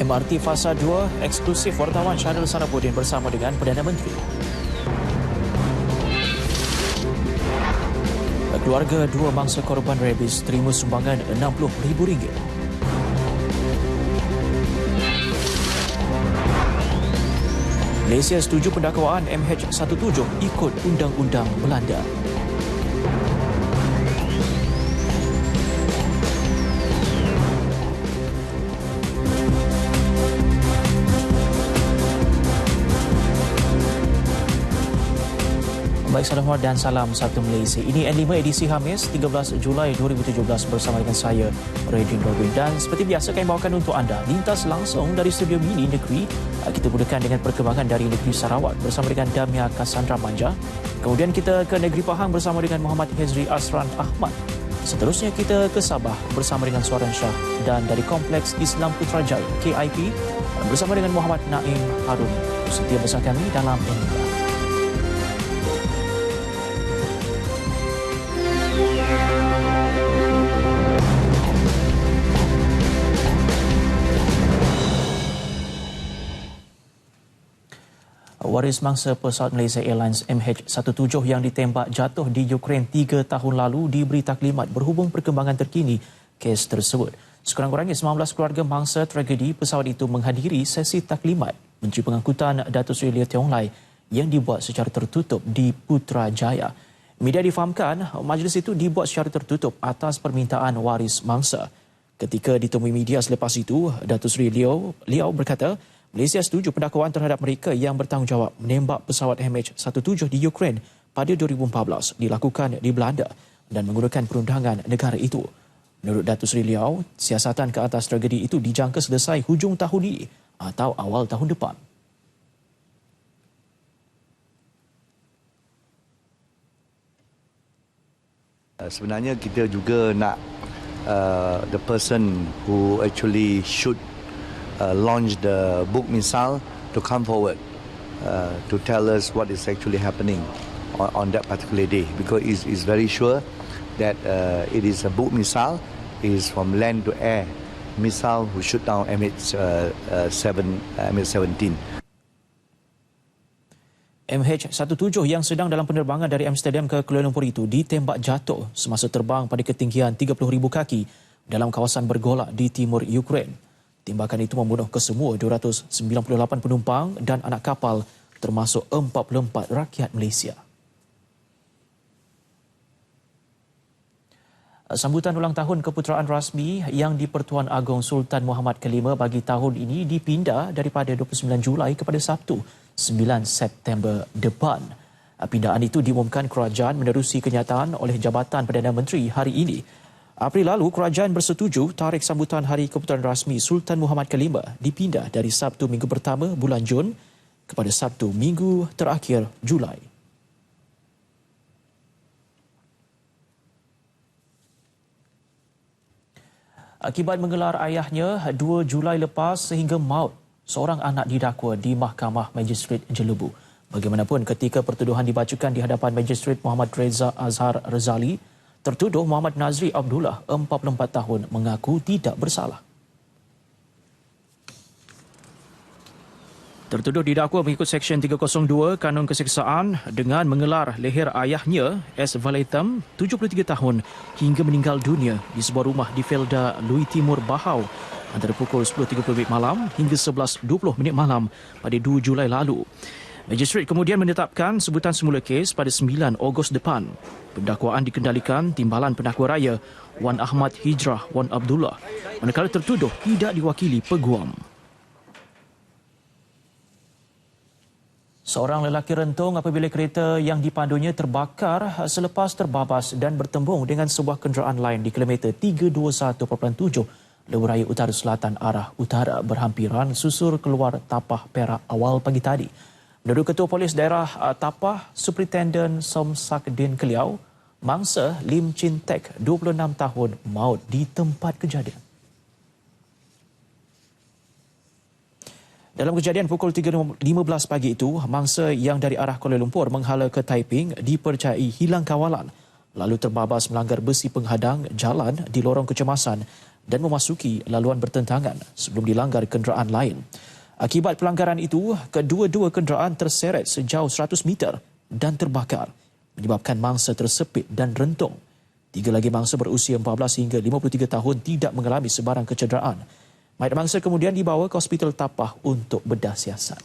MRT Fasa 2 eksklusif wartawan Syaril Sarabudin bersama dengan Perdana Menteri. Keluarga dua mangsa korban rabies terima sumbangan RM60,000. Malaysia setuju pendakwaan MH17 ikut Undang-Undang Belanda. Baik, salam hormat dan salam satu Malaysia. Ini N5 edisi Khamis 13 Julai 2017 bersama dengan saya, Radin Robin. Dan seperti biasa kami bawakan untuk anda lintas langsung dari studio mini negeri. Kita mulakan dengan perkembangan dari negeri Sarawak bersama dengan Damia Cassandra Manja. Kemudian kita ke negeri Pahang bersama dengan Muhammad Hezri Asran Ahmad. Seterusnya kita ke Sabah bersama dengan Suaran Shah. Dan dari Kompleks Islam Putrajaya KIP bersama dengan Muhammad Naim Harun. Setia bersama kami dalam N5. Waris mangsa pesawat Malaysia Airlines MH17 yang ditembak jatuh di Ukraine 3 tahun lalu diberi taklimat berhubung perkembangan terkini kes tersebut. Sekurang-kurangnya 19 keluarga mangsa tragedi pesawat itu menghadiri sesi taklimat Menteri Pengangkutan Datuk Seri Lee Tiong Lai yang dibuat secara tertutup di Putrajaya. Media difahamkan majlis itu dibuat secara tertutup atas permintaan waris mangsa. Ketika ditemui media selepas itu, Datuk Seri Liao berkata, Malaysia setuju pendakwaan terhadap mereka yang bertanggungjawab menembak pesawat MH17 di Ukraine pada 2014 dilakukan di Belanda dan menggunakan perundangan negara itu. Menurut Datuk Seri Liao, siasatan ke atas tragedi itu dijangka selesai hujung tahun ini atau awal tahun depan. Sebenarnya kita juga nak the person who actually shoot launch the book missile to come forward to tell us what is actually happening on that particular day, because it's very sure that it is a book missile, is from land to air missile who shoot down MH17. MH17 yang sedang dalam penerbangan dari Amsterdam ke Kuala Lumpur itu ditembak jatuh semasa terbang pada ketinggian 30,000 kaki dalam kawasan bergolak di timur Ukraine. Tembakan itu membunuh kesemua 298 penumpang dan anak kapal termasuk 44 rakyat Malaysia. Sambutan ulang tahun keputeraan rasmi yang di-Pertuan Agong Sultan Muhammad ke-5 bagi tahun ini dipindah daripada 29 Julai kepada Sabtu 9 September depan. Pindahan itu diumumkan kerajaan menerusi kenyataan oleh Jabatan Perdana Menteri hari ini. April lalu, kerajaan bersetuju tarikh sambutan Hari Keputeraan Rasmi Sultan Muhammad ke-5 dipindah dari Sabtu minggu pertama bulan Jun kepada Sabtu minggu terakhir Julai. Akibat menggelar ayahnya 2 Julai lepas sehingga maut, seorang anak didakwa di Mahkamah Magistrate Jelebu. Bagaimanapun, ketika pertuduhan dibacakan di hadapan Magistrate Muhammad Reza Azhar Razali, tertuduh Muhammad Nazri Abdullah, 44 tahun, mengaku tidak bersalah. Tertuduh didakwa mengikut Seksyen 302 Kanun Keseksaan dengan mengelar leher ayahnya, S. Valetam, 73 tahun, hingga meninggal dunia di sebuah rumah di Felda Lui Timur Bahau antara pukul 10.30 malam hingga 11.20 malam pada 2 Julai lalu. Magistrate kemudian menetapkan sebutan semula kes pada 9 Ogos depan. Pendakwaan dikendalikan Timbalan Pendakwa Raya Wan Ahmad Hijrah Wan Abdullah, manakala tertuduh tidak diwakili peguam. Seorang lelaki rentung apabila kereta yang dipandunya terbakar selepas terbabas dan bertembung dengan sebuah kenderaan lain di kilometer 321.7 Lebuh Raya Utara Selatan arah utara berhampiran susur keluar Tapah Perak awal pagi tadi. Menurut Ketua Polis Daerah Tapah, Superintendent Somsakdin Keliau, mangsa Lim Chin Tek, 26 tahun, maut di tempat kejadian. Dalam kejadian pukul 3.15 pagi itu, mangsa yang dari arah Kuala Lumpur menghala ke Taiping dipercayai hilang kawalan lalu terbabas melanggar besi penghadang jalan di lorong kecemasan dan memasuki laluan bertentangan sebelum dilanggar kenderaan lain. Akibat pelanggaran itu, kedua-dua kenderaan terseret sejauh 100 meter dan terbakar, menyebabkan mangsa tersepit dan rentung. 3 lagi mangsa berusia 14 hingga 53 tahun tidak mengalami sebarang kecederaan. Mayat mangsa kemudian dibawa ke Hospital Tapah untuk bedah siasat.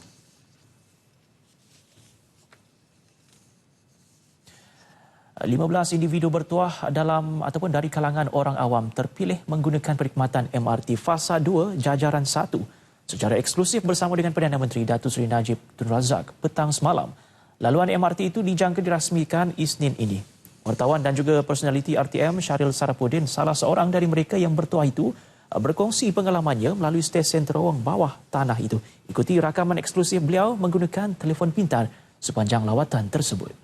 « 15 individu bertuah dalam ataupun dari kalangan orang awam terpilih menggunakan perkhidmatan MRT Fasa 2 Jajaran 1 secara eksklusif bersama dengan Perdana Menteri Datuk Seri Najib Tun Razak petang semalam. Laluan MRT itu dijangka dirasmikan Isnin ini. Wartawan dan juga personaliti RTM Syaril Sarapudin, salah seorang dari mereka yang bertuah itu, berkongsi pengalamannya melalui stesen terowong bawah tanah itu. Ikuti rakaman eksklusif beliau menggunakan telefon pintar sepanjang lawatan tersebut.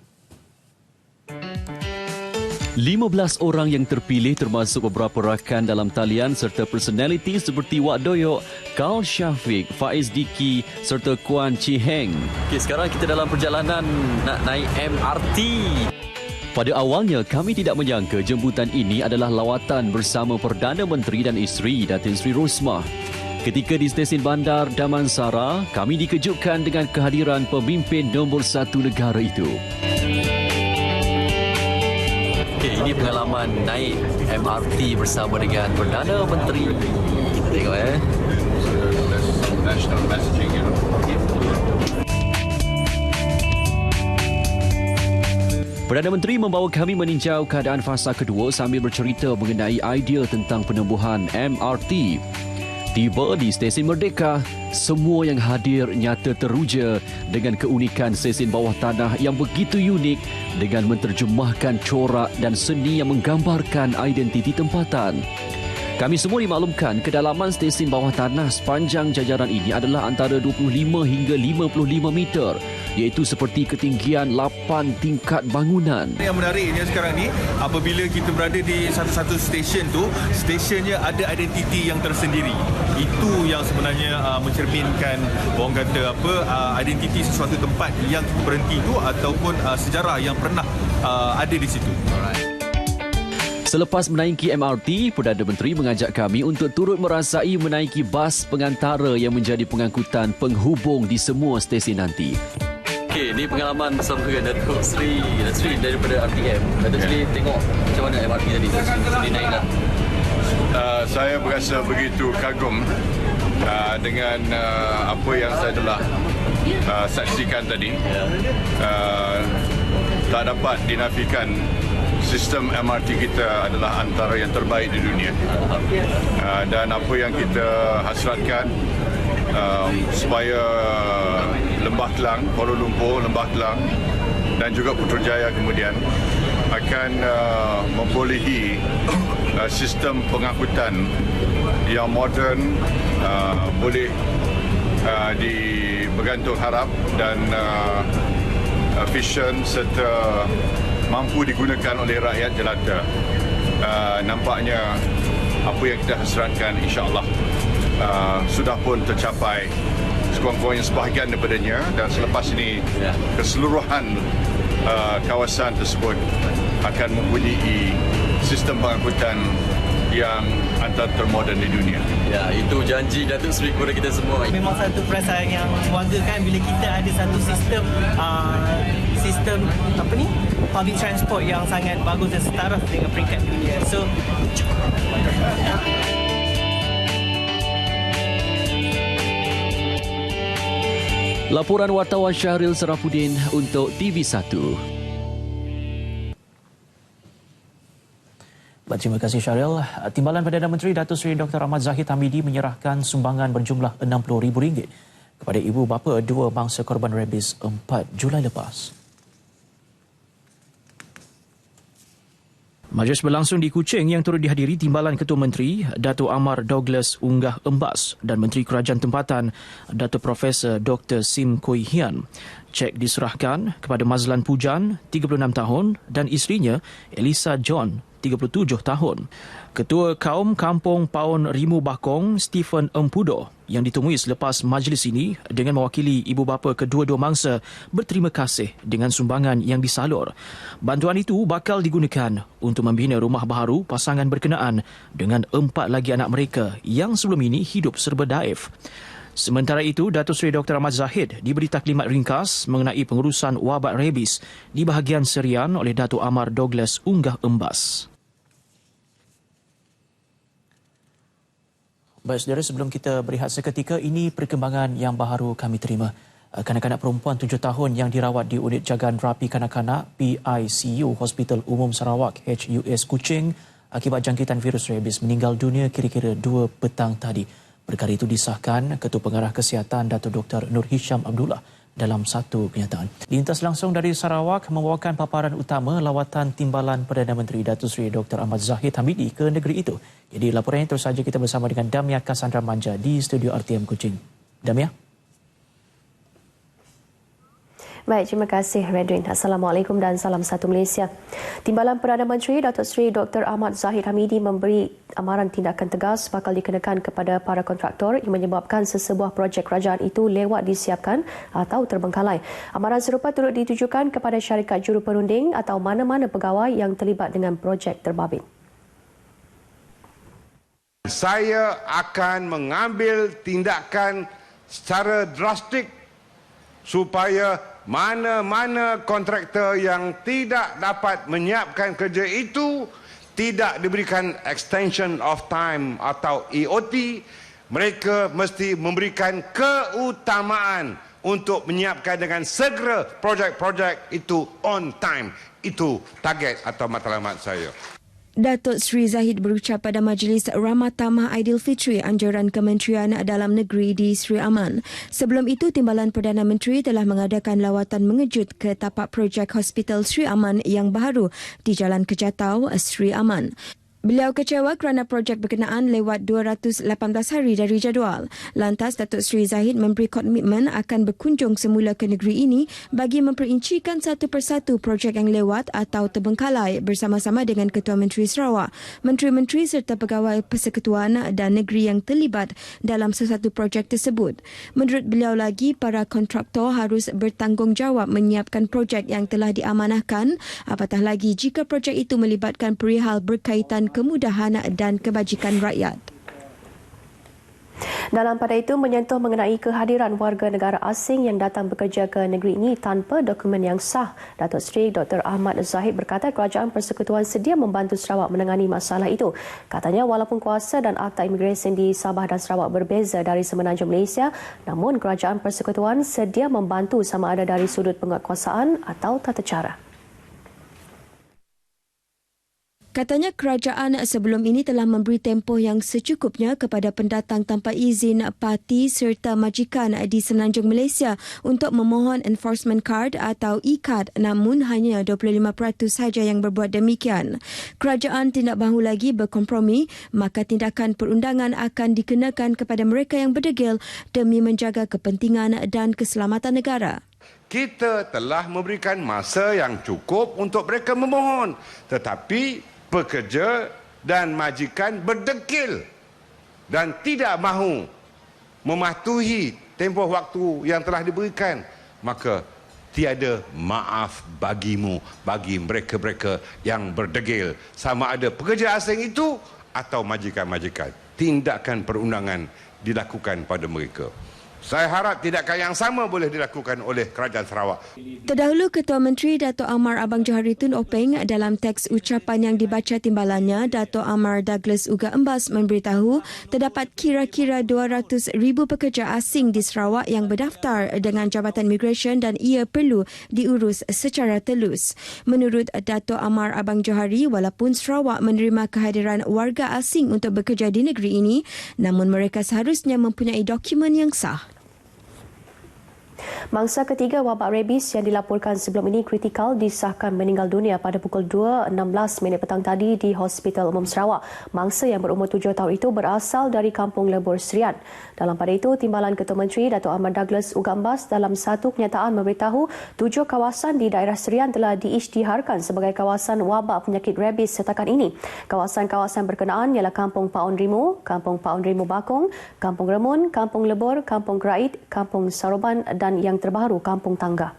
15 orang yang terpilih termasuk beberapa rakan dalam talian serta personaliti seperti Wak Doyok, Karl Syafiq, Faiz Diki serta Kuan Chi Heng. Okay, sekarang kita dalam perjalanan nak naik MRT. Pada awalnya, kami tidak menyangka jemputan ini adalah lawatan bersama Perdana Menteri dan isteri Datin Sri Rosmah. Ketika di stesen bandar Damansara, kami dikejutkan dengan kehadiran pemimpin nombor 1 negara itu. Okay, ini pengalaman naik MRT bersama dengan Perdana Menteri. Kita tengok National messaging, Perdana Menteri membawa kami meninjau keadaan fasa kedua sambil bercerita mengenai idea tentang penubuhan MRT. Tiba di stesen Merdeka, semua yang hadir nyata teruja dengan keunikan stesen bawah tanah yang begitu unik dengan menterjemahkan corak dan seni yang menggambarkan identiti tempatan. Kami semua dimaklumkan kedalaman stesen bawah tanah sepanjang jajaran ini adalah antara 25 hingga 55 meter, iaitu seperti ketinggian 8 tingkat bangunan. Yang menariknya sekarang ni, apabila kita berada di satu-satu stesen tu, stesennya ada identiti yang tersendiri. Itu yang sebenarnya mencerminkan orang kata identiti sesuatu tempat yang berhenti tu ataupun sejarah yang pernah ada di situ. Selepas menaiki MRT, Perdana Menteri mengajak kami untuk turut merasai menaiki bas pengantara yang menjadi pengangkutan penghubung di semua stesen nanti. Okey, ini pengalaman bersama dengan Datuk Seri daripada RTM. Datuk Seri tengok macam mana MRT tadi? Datuk Seri naiklah. Saya berasa begitu kagum dengan apa yang saya telah saksikan tadi. Tak dapat dinafikan sistem MRT kita adalah antara yang terbaik di dunia. Dan apa yang kita hasratkan supaya Lembah Kelang, Kuala Lumpur, Lembah Kelang dan juga Putrajaya kemudian akan membolehi sistem pengangkutan yang moden, boleh bergantung harap dan efisien serta mampu digunakan oleh rakyat jelata. Nampaknya apa yang kita hasratkan insya-Allah sudah pun tercapai sekurang-kurangnya sebahagian daripadanya, dan selepas ini keseluruhan kawasan tersebut akan mempunyai sistem pengangkutan yang antara termoden di dunia. Ya, itu janji Datuk Seri kepada kita semua. Memang satu perasaan yang membanggakan bila kita ada satu sistem public transport yang sangat bagus dan setaraf dengan peringkat dunia. So Laporan wartawan Syahril Sarapudin untuk TV1. Terima kasih Syaril. Timbalan Perdana Menteri Datuk Seri Dr. Ahmad Zahid Hamidi menyerahkan sumbangan berjumlah RM60,000 kepada ibu bapa dua bangsa korban rabies 4 Julai lepas. Majlis berlangsung di Kuching yang turut dihadiri Timbalan Ketua Menteri Datuk Amar Douglas Unggah Embas dan Menteri Kerajaan Tempatan Datuk Profesor Dr. Sim Koi Hian. Cek diserahkan kepada Mazlan Pujan, 36 tahun dan isterinya Elisa John, 37 tahun. Ketua Kaum Kampung Paun Rimu Bakong, Stephen Empudo, yang ditemui selepas majlis ini dengan mewakili ibu bapa kedua-dua mangsa berterima kasih dengan sumbangan yang disalur. Bantuan itu bakal digunakan untuk membina rumah baharu pasangan berkenaan dengan 4 lagi anak mereka yang sebelum ini hidup serba daif. Sementara itu, Datuk Seri Dr. Ahmad Zahid diberi taklimat ringkas mengenai pengurusan wabak rabies di bahagian Serian oleh Datuk Amar Douglas Unggah Embas. Baik, saudara, sebelum kita berehat seketika, ini perkembangan yang baru kami terima. Kanak-kanak perempuan 7 tahun yang dirawat di unit jagaan rapi kanak-kanak PICU Hospital Umum Sarawak HUS Kuching akibat jangkitan virus rabies meninggal dunia kira-kira 2 petang tadi. Perkara itu disahkan Ketua Pengarah Kesihatan Datuk Dr. Nur Hisham Abdullah dalam satu kenyataan. Lintas langsung dari Sarawak membawakan paparan utama lawatan timbalan Perdana Menteri Datuk Seri Dr. Ahmad Zahid Hamidi ke negeri itu. Jadi laporannya terus saja kita bersama dengan Damia Cassandra Manja di studio RTM Kuching. Damia? Baik, terima kasih Redwin. Assalamualaikum dan salam satu Malaysia. Timbalan Perdana Menteri Datuk Seri Dr. Ahmad Zahid Hamidi memberi amaran tindakan tegas bakal dikenakan kepada para kontraktor yang menyebabkan sesebuah projek kerajaan itu lewat disiapkan atau terbengkalai. Amaran serupa turut ditujukan kepada syarikat juru perunding atau mana-mana pegawai yang terlibat dengan projek terbabit. Saya akan mengambil tindakan secara drastik supaya mana-mana kontraktor yang tidak dapat menyiapkan kerja itu tidak diberikan extension of time atau EOT. Mereka mesti memberikan keutamaan untuk menyiapkan dengan segera projek-projek itu on time. Itu target atau matlamat saya. Datuk Seri Zahid berucap pada Majlis Ramatamah Aidilfitri Anjuran Kementerian Dalam Negeri di Sri Aman. Sebelum itu, Timbalan Perdana Menteri telah mengadakan lawatan mengejut ke tapak projek Hospital Sri Aman yang baru di Jalan Kejatau, Sri Aman. Beliau kecewa kerana projek berkenaan lewat 218 hari dari jadual. Lantas, Datuk Seri Zahid memberi komitmen akan berkunjung semula ke negeri ini bagi memperincikan satu persatu projek yang lewat atau terbengkalai bersama-sama dengan Ketua Menteri Sarawak, menteri-menteri serta pegawai persekutuan dan negeri yang terlibat dalam sesuatu projek tersebut. Menurut beliau lagi, para kontraktor harus bertanggungjawab menyiapkan projek yang telah diamanahkan, apatah lagi jika projek itu melibatkan perihal berkaitan kemudahan dan kebajikan rakyat. Dalam pada itu menyentuh mengenai kehadiran warga negara asing yang datang bekerja ke negeri ini tanpa dokumen yang sah, Datuk Seri Dr. Ahmad Zahid berkata kerajaan persekutuan sedia membantu Sarawak menangani masalah itu. Katanya walaupun kuasa dan akta imigresen di Sabah dan Sarawak berbeza dari semenanjung Malaysia, namun kerajaan persekutuan sedia membantu sama ada dari sudut penguatkuasaan atau tata cara. Katanya kerajaan sebelum ini telah memberi tempoh yang secukupnya kepada pendatang tanpa izin parti serta majikan di semenanjung Malaysia untuk memohon enforcement card atau e-card, namun hanya 25% sahaja yang berbuat demikian. Kerajaan tidak mahu lagi berkompromi, maka tindakan perundangan akan dikenakan kepada mereka yang berdegil demi menjaga kepentingan dan keselamatan negara. Kita telah memberikan masa yang cukup untuk mereka memohon, tetapi pekerja dan majikan berdegil dan tidak mahu mematuhi tempoh waktu yang telah diberikan, maka tiada maaf bagimu, bagi mereka-mereka yang berdegil, sama ada pekerja asing itu atau majikan-majikan. Tindakan perundangan dilakukan pada mereka. Saya harap tindakan yang sama boleh dilakukan oleh Kerajaan Sarawak. Terdahulu, Ketua Menteri Dato' Amar Abang Johari Tun Openg dalam teks ucapan yang dibaca timbalannya, Dato' Amar Douglas Unggah Embas memberitahu terdapat kira-kira 200,000 pekerja asing di Sarawak yang berdaftar dengan Jabatan Immigration dan ia perlu diurus secara telus. Menurut Dato' Amar Abang Johari, walaupun Sarawak menerima kehadiran warga asing untuk bekerja di negeri ini, namun mereka seharusnya mempunyai dokumen yang sah. Mangsa ketiga wabak rabies yang dilaporkan sebelum ini kritikal disahkan meninggal dunia pada pukul 2.16 petang tadi di Hospital Umum Sarawak. Mangsa yang berumur 7 tahun itu berasal dari Kampung Lebur Serian. Dalam pada itu, Timbalan Ketua Menteri Datuk Ahmad Douglas Ugambas dalam satu kenyataan memberitahu 7 kawasan di daerah Serian telah diisytiharkan sebagai kawasan wabak penyakit rabies setakat ini. Kawasan-kawasan berkenaan ialah Kampung Paun Rimu, Kampung Paun Rimu Bakong, Kampung Remun, Kampung Lebur, Kampung Kerait, Kampung Saroban dan yang terbaru Kampung Tangga.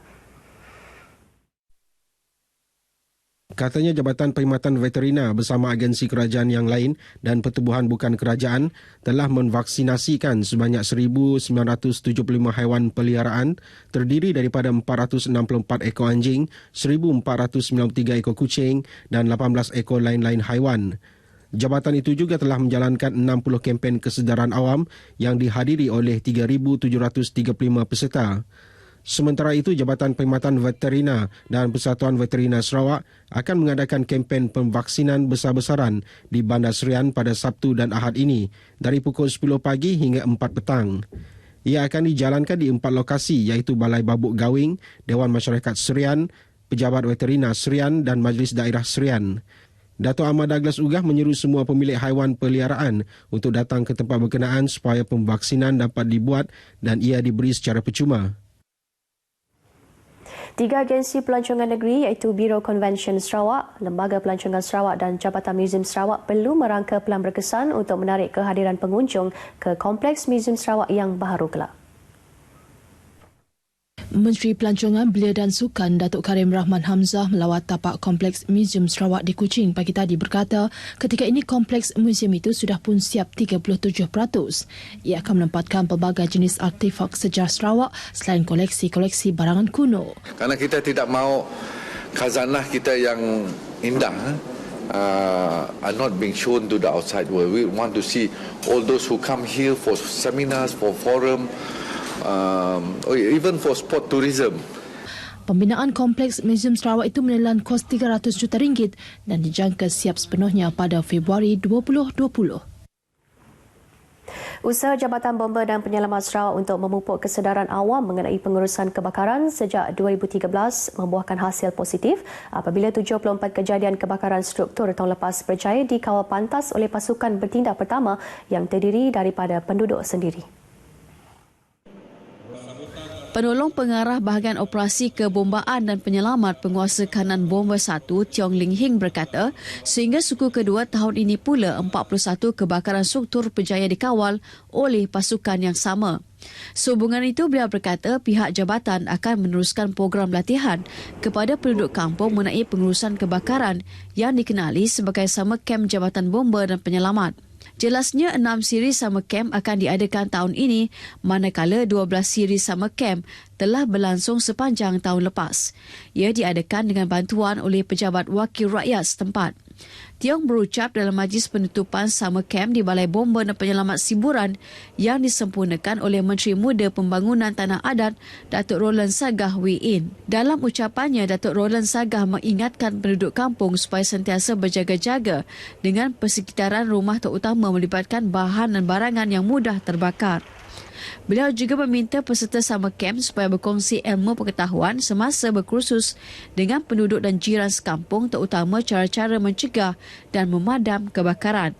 Katanya Jabatan Perkhidmatan Veterina bersama agensi kerajaan yang lain dan pertubuhan bukan kerajaan telah menvaksinasikan sebanyak 1,975 haiwan peliharaan terdiri daripada 464 ekor anjing, 1,493 ekor kucing dan 18 ekor lain-lain haiwan. Jabatan itu juga telah menjalankan 60 kempen kesedaran awam yang dihadiri oleh 3,735 peserta. Sementara itu, Jabatan Perkhidmatan Veterina dan Persatuan Veterina Sarawak akan mengadakan kempen pemvaksinan besar-besaran di Bandar Serian pada Sabtu dan Ahad ini dari pukul 10 pagi hingga 4 petang. Ia akan dijalankan di 4 lokasi iaitu Balai Babuk Gawing, Dewan Masyarakat Serian, Pejabat Veterina Serian dan Majlis Daerah Serian. Datuk Ahmad Douglas Ugah menyeru semua pemilik haiwan peliharaan untuk datang ke tempat berkenaan supaya pemvaksinan dapat dibuat dan ia diberi secara percuma. 3 agensi pelancongan negeri iaitu Biro Convention Sarawak, Lembaga Pelancongan Sarawak dan Jabatan Muzium Sarawak perlu merangka pelan berkesan untuk menarik kehadiran pengunjung ke Kompleks Muzium Sarawak yang baharu kelak. Menteri Pelancongan, Belia dan Sukan Datuk Karim Rahman Hamzah melawat tapak Kompleks Muzium Sarawak di Kuching pagi tadi berkata ketika ini kompleks muzium itu sudah pun siap 37%. Ia akan menempatkan pelbagai jenis artefak sejarah Sarawak selain koleksi-koleksi barangan kuno. Karena kita tidak mahu khazanah kita yang indah are not being shown to the outside world. We want to see all those who come here for seminars, for forum, or even for sport tourism. Pembinaan Kompleks Muzium Sarawak itu menelan kos RM300 juta dan dijangka siap sepenuhnya pada Februari 2020. Usaha Jabatan Bomba dan Penyelamat Sarawak untuk memupuk kesedaran awam mengenai pengurusan kebakaran sejak 2013 membuahkan hasil positif apabila 74 kejadian kebakaran struktur tahun lepas berjaya dikawal pantas oleh pasukan bertindak pertama yang terdiri daripada penduduk sendiri. Penolong Pengarah Bahagian Operasi Kebombaan dan Penyelamat Penguasa Kanan Bomba 1, Tiong Ling Hing berkata, sehingga suku kedua tahun ini pula 41 kebakaran struktur berjaya dikawal oleh pasukan yang sama. Sehubungan itu, beliau berkata pihak jabatan akan meneruskan program latihan kepada penduduk kampung mengenai pengurusan kebakaran yang dikenali sebagai Summer Camp Jabatan Bomba dan Penyelamat. Jelasnya 6 siri Summer Camp akan diadakan tahun ini, manakala 12 siri Summer Camp telah berlangsung sepanjang tahun lepas. Ia diadakan dengan bantuan oleh pejabat wakil rakyat setempat. Tiong berucap dalam majlis penutupan Summer Camp di Balai Bomba dan Penyelamat Siburan yang disempurnakan oleh Menteri Muda Pembangunan Tanah Adat, Datuk Roland Sagah Wee-In. Dalam ucapannya, Datuk Roland Sagah mengingatkan penduduk kampung supaya sentiasa berjaga-jaga dengan persekitaran rumah terutama melibatkan bahan dan barangan yang mudah terbakar. Beliau juga meminta peserta Summer Camp supaya berkongsi ilmu pengetahuan semasa berkursus dengan penduduk dan jiran sekampung terutama cara-cara mencegah dan memadam kebakaran.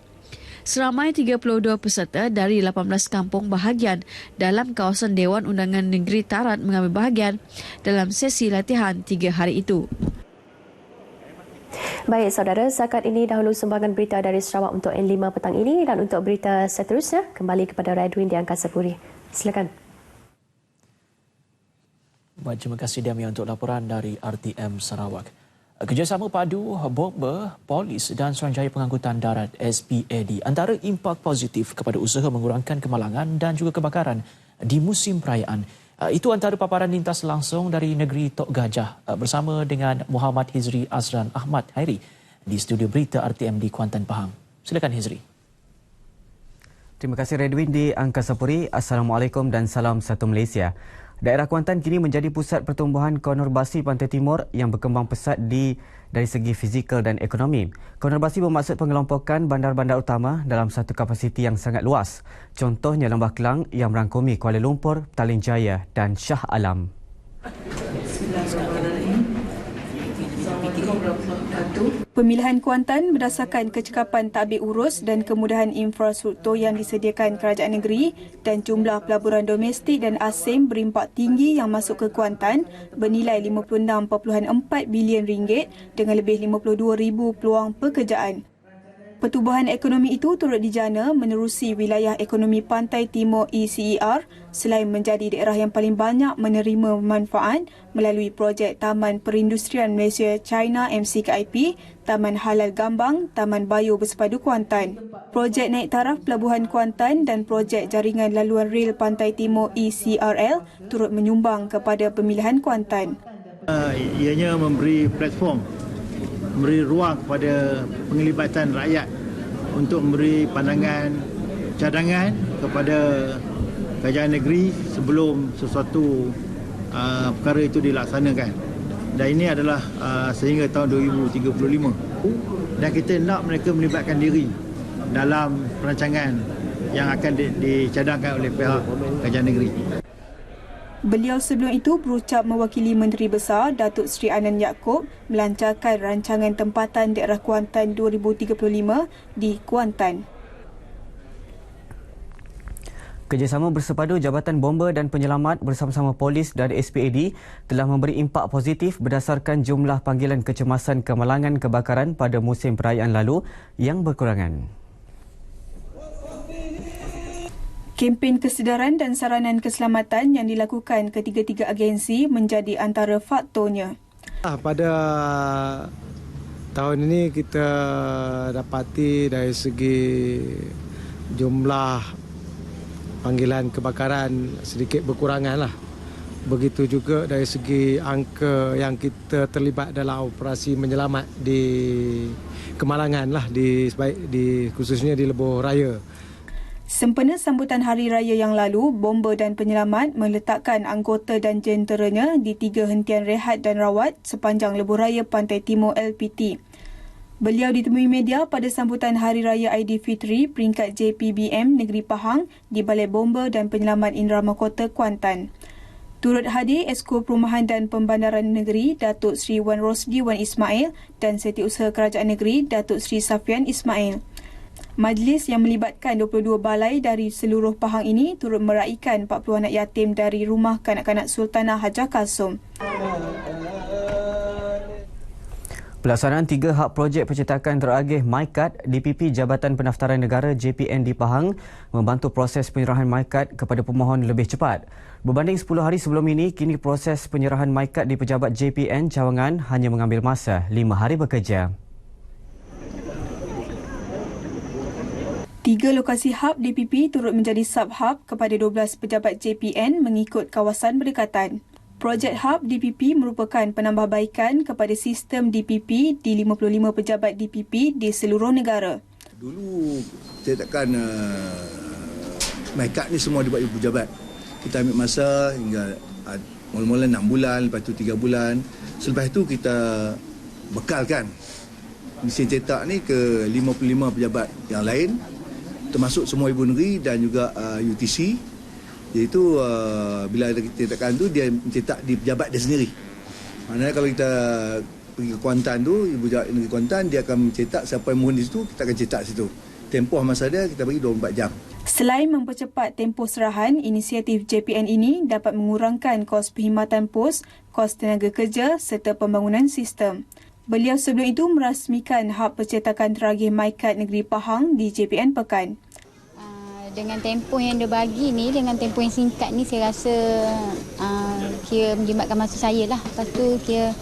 Seramai 32 peserta dari 18 kampung bahagian dalam kawasan Dewan Undangan Negeri Tarat mengambil bahagian dalam sesi latihan 3 hari itu. Baik saudara, setakat ini dahulu sumbangan berita dari Sarawak untuk N5 petang ini dan untuk berita seterusnya kembali kepada Redwin di Angkasa Puri. Silakan. Baik, terima kasih Dami untuk laporan dari RTM Sarawak. Kerjasama padu bomba, polis dan Suruhanjaya Pengangkutan Darat SPAD antara impak positif kepada usaha mengurangkan kemalangan dan juga kebakaran di musim perayaan. Itu antara paparan lintas langsung dari negeri Tok Gajah bersama dengan Muhammad Hizri Azran Ahmad Hairi di studio berita RTM di Kuantan, Pahang. Silakan Hizri. Terima kasih Redwin di Angkasa Puri. Assalamualaikum dan salam satu Malaysia. Daerah Kuantan kini menjadi pusat pertumbuhan konurbasi Pantai Timur yang berkembang pesat dari segi fizikal dan ekonomi. Konurbasi bermaksud pengelompokan bandar-bandar utama dalam satu kapasiti yang sangat luas. Contohnya Lembah Kelang yang merangkumi Kuala Lumpur, Petaling Jaya dan Shah Alam. Pemilihan Kuantan berdasarkan kecekapan tadbir urus dan kemudahan infrastruktur yang disediakan kerajaan negeri dan jumlah pelaburan domestik dan asing berimpak tinggi yang masuk ke Kuantan bernilai RM56.4 bilion dengan lebih 52,000 peluang pekerjaan. Pertubuhan ekonomi itu turut dijana menerusi wilayah ekonomi Pantai Timur ECER selain menjadi daerah yang paling banyak menerima manfaat melalui projek Taman Perindustrian Malaysia China MCKIP, Taman Halal Gambang, Taman Bayu Bersepadu Kuantan, projek naik taraf Pelabuhan Kuantan dan projek jaringan laluan rel Pantai Timur ECRL turut menyumbang kepada pemilihan Kuantan. Ianya memberi platform, memberi ruang kepada penglibatan rakyat untuk memberi pandangan cadangan kepada kerajaan negeri sebelum sesuatu perkara itu dilaksanakan. Dan ini adalah sehingga tahun 2035. Dan kita nak mereka melibatkan diri dalam perancangan yang akan dicadangkan oleh pihak kerajaan negeri. Beliau sebelum itu berucap mewakili Menteri Besar Datuk Seri Anan Yaakob melancarkan rancangan tempatan daerah Kuantan 2035 di Kuantan. Kerjasama bersepadu Jabatan Bomba dan Penyelamat bersama-sama polis dan SPAD telah memberi impak positif berdasarkan jumlah panggilan kecemasan kemalangan kebakaran pada musim perayaan lalu yang berkurangan. Kempen kesedaran dan saranan keselamatan yang dilakukan ketiga-tiga agensi menjadi antara faktornya. Pada tahun ini kita dapati dari segi jumlah panggilan kebakaran sedikit berkurangan lah. Begitu juga dari segi angka yang kita terlibat dalam operasi menyelamat di kemalangan lah, khususnya di Lebuh Raya. Sempena sambutan Hari Raya yang lalu, Bomba dan Penyelamat meletakkan anggota dan jenteranya di 3 hentian rehat dan rawat sepanjang Lebuh Raya Pantai Timur LPT. Beliau ditemui media pada sambutan Hari Raya Aidilfitri peringkat JPBM Negeri Pahang di Balai Bomba dan Penyelamat Indra Mahkota Kuantan. Turut hadir Esko Perumahan dan Pembandaran Negeri Datuk Seri Wan Rosdi Wan Ismail dan Setiausaha Kerajaan Negeri Datuk Seri Safian Ismail. Majlis yang melibatkan 22 balai dari seluruh Pahang ini turut meraikan 40 anak yatim dari Rumah Kanak-Kanak Sultanah Hajar Kasum. Pelaksanaan 3 hak projek pencetakan teragih MyCard DPP Jabatan Pendaftaran Negara JPN di Pahang membantu proses penyerahan MyCard kepada pemohon lebih cepat. Berbanding 10 hari sebelum ini, kini proses penyerahan MyCard di pejabat JPN Cawangan hanya mengambil masa 5 hari bekerja. 3 lokasi hub DPP turut menjadi sub-hub kepada 12 pejabat JPN mengikut kawasan berdekatan. Projek hub DPP merupakan penambahbaikan kepada sistem DPP di 55 pejabat DPP di seluruh negara. Dulu cetakan MyCard ni semua dibuat oleh pejabat. Kita ambil masa hingga mula-mula 6 bulan, lepas tu 3 bulan. Selepas itu kita bekalkan mesin cetak ni ke 55 pejabat yang lain, termasuk semua ibu negeri dan juga UTC, iaitu bila ada cetakan tu dia mencetak di pejabat dia sendiri. Maknanya kalau kita pergi ke Kuantan tu, ibu pejabat negeri Kuantan, dia akan mencetak siapa yang mohon di situ, kita akan cetak situ. Tempoh masa dia kita bagi 24 jam. Selain mempercepat tempoh serahan, inisiatif JPN ini dapat mengurangkan kos perkhidmatan pos, kos tenaga kerja serta pembangunan sistem. Beliau sebelum itu merasmikan hub percetakan teragih MyCard Negeri Pahang di JPN Pekan. Dengan tempoh yang dia bagi ni, dengan tempoh yang singkat ni, saya rasa kira menjimatkan masa saya lah. Lepas tu kira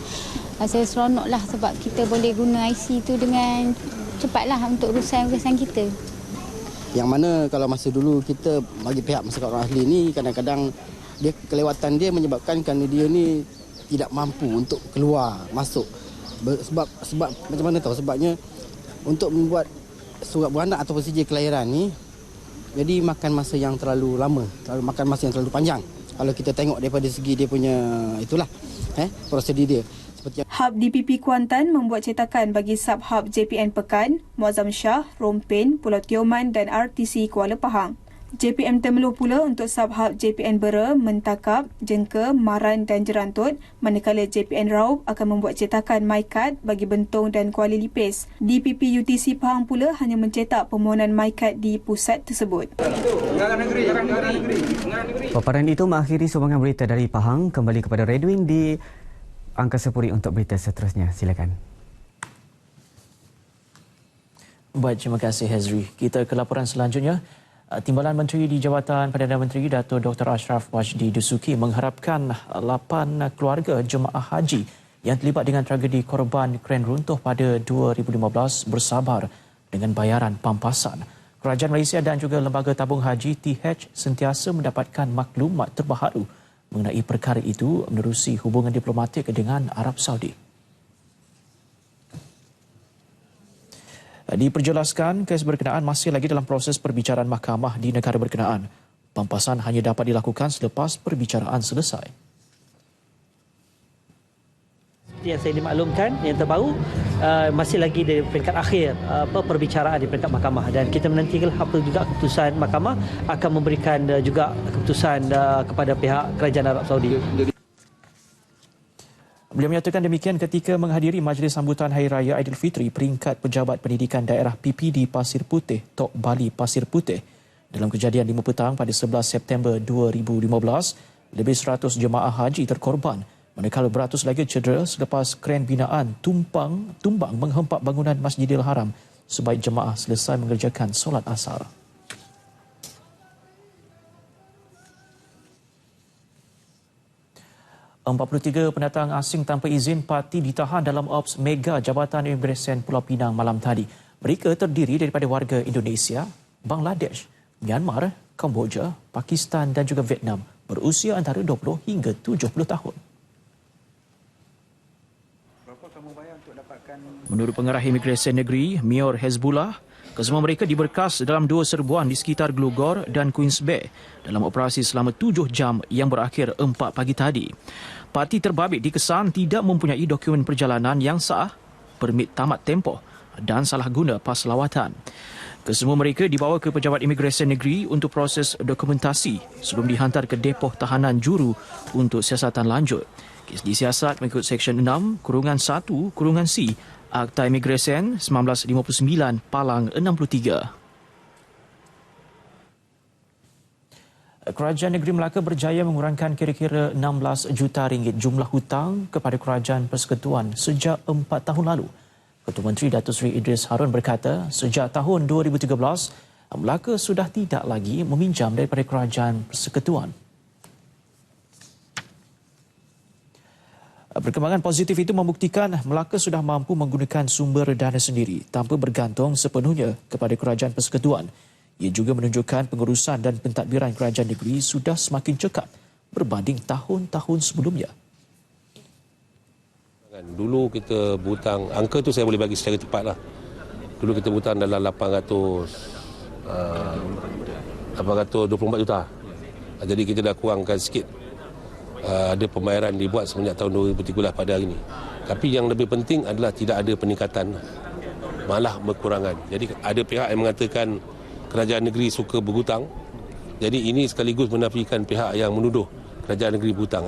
rasa seronok lah sebab kita boleh guna IC tu dengan cepat lah untuk urusan-urusan kita. Yang mana kalau masa dulu kita bagi pihak masyarakat orang ahli ni, kadang-kadang dia kelewatan dia menyebabkan kerana dia ni tidak mampu untuk keluar, masuk. Sebab macam mana tahu sebabnya untuk membuat surat beranak ataupun sijil kelahiran ni jadi makan masa yang terlalu lama, makan masa yang terlalu panjang. Kalau kita tengok daripada segi dia punya itulah prosedur dia. Hub DPP Kuantan membuat cetakan bagi sub-hub JPN Pekan, Muazzam Shah, Rompin, Pulau Tioman dan RTC Kuala Pahang. JPM Temeloh pula untuk sub-hub JPN Bera, Mentakap, Jengka, Maran dan Jerantut, manakala JPN Raub akan membuat cetakan MyCard bagi Bentong dan Kuala Lipis. DPP UTC Pahang pula hanya mencetak permohonan MyCard di pusat tersebut. Paparan itu mengakhiri sumbangan berita dari Pahang. Kembali kepada Redwin di Angkasa Puri untuk berita seterusnya. Silakan. Baik, terima kasih Hazri. Kita ke laporan selanjutnya. Timbalan Menteri di Jabatan Perdana Menteri Dato' Dr. Ashraf Wajdi Dusuki mengharapkan 8 keluarga jemaah haji yang terlibat dengan tragedi korban kren runtuh pada 2015 bersabar dengan bayaran pampasan. Kerajaan Malaysia dan juga Lembaga Tabung Haji TH sentiasa mendapatkan maklumat terbaru mengenai perkara itu menerusi hubungan diplomatik dengan Arab Saudi. Diperjelaskan, kes berkenaan masih lagi dalam proses perbicaraan mahkamah di negara berkenaan. Pampasan hanya dapat dilakukan selepas perbicaraan selesai. Yang saya dimaklumkan, yang terbaru masih lagi di peringkat akhir perbicaraan di peringkat mahkamah, dan kita menantikan apa juga keputusan mahkamah akan memberikan juga keputusan kepada pihak kerajaan Arab Saudi. Beliau menyatakan demikian ketika menghadiri majlis sambutan Hari Raya Aidilfitri peringkat Pejabat Pendidikan Daerah PPD Pasir Putih, Tok Bali Pasir Putih. Dalam kejadian 5 petang pada 11 September 2015, lebih 100 jemaah haji terkorban, manakala beratus lagi cedera selepas kren binaan tumbang menghempak bangunan Masjidil Haram sebaik jemaah selesai mengerjakan solat asar. ...43 pendatang asing tanpa izin parti ditahan dalam ops mega Jabatan Imigresen Pulau Pinang malam tadi. Mereka terdiri daripada warga Indonesia, Bangladesh, Myanmar, Kemboja, Pakistan dan juga Vietnam berusia antara 20 hingga 70 tahun. Menurut pengarah Imigresen Negeri, Mior Hezbollah, kesemua mereka diberkas dalam 2 serbuan di sekitar Glogor dan Queens Bay dalam operasi selama 7 jam yang berakhir 4 pagi tadi. Parti terbabit dikesan tidak mempunyai dokumen perjalanan yang sah, permit tamat tempoh dan salah guna pas lawatan. Kesemua mereka dibawa ke Pejabat Imigresen Negeri untuk proses dokumentasi sebelum dihantar ke depoh tahanan juru untuk siasatan lanjut. Kes disiasat mengikut Seksyen 6-1-C Akta Imigresen 1959 Palang 63. Kerajaan Negeri Melaka berjaya mengurangkan kira-kira 16 juta ringgit jumlah hutang kepada Kerajaan Persekutuan sejak 4 tahun lalu. Ketua Menteri Datuk Seri Idris Harun berkata, sejak tahun 2013, Melaka sudah tidak lagi meminjam daripada Kerajaan Persekutuan. Perkembangan positif itu membuktikan Melaka sudah mampu menggunakan sumber dana sendiri tanpa bergantung sepenuhnya kepada Kerajaan Persekutuan. Ia juga menunjukkan pengurusan dan pentadbiran kerajaan negeri sudah semakin cekat berbanding tahun-tahun sebelumnya. Dulu kita berhutang, angka tu saya boleh bagi secara tepatlah. Dulu kita berhutang dalam 824 juta. Jadi kita dah kurangkan sikit. Ada pembayaran dibuat semenjak tahun 2013 pada hari ini. Tapi yang lebih penting adalah tidak ada peningkatan, malah berkurangan. Jadi ada pihak yang mengatakan kerajaan negeri suka berhutang. Jadi ini sekaligus menafikan pihak yang menuduh kerajaan negeri berhutang.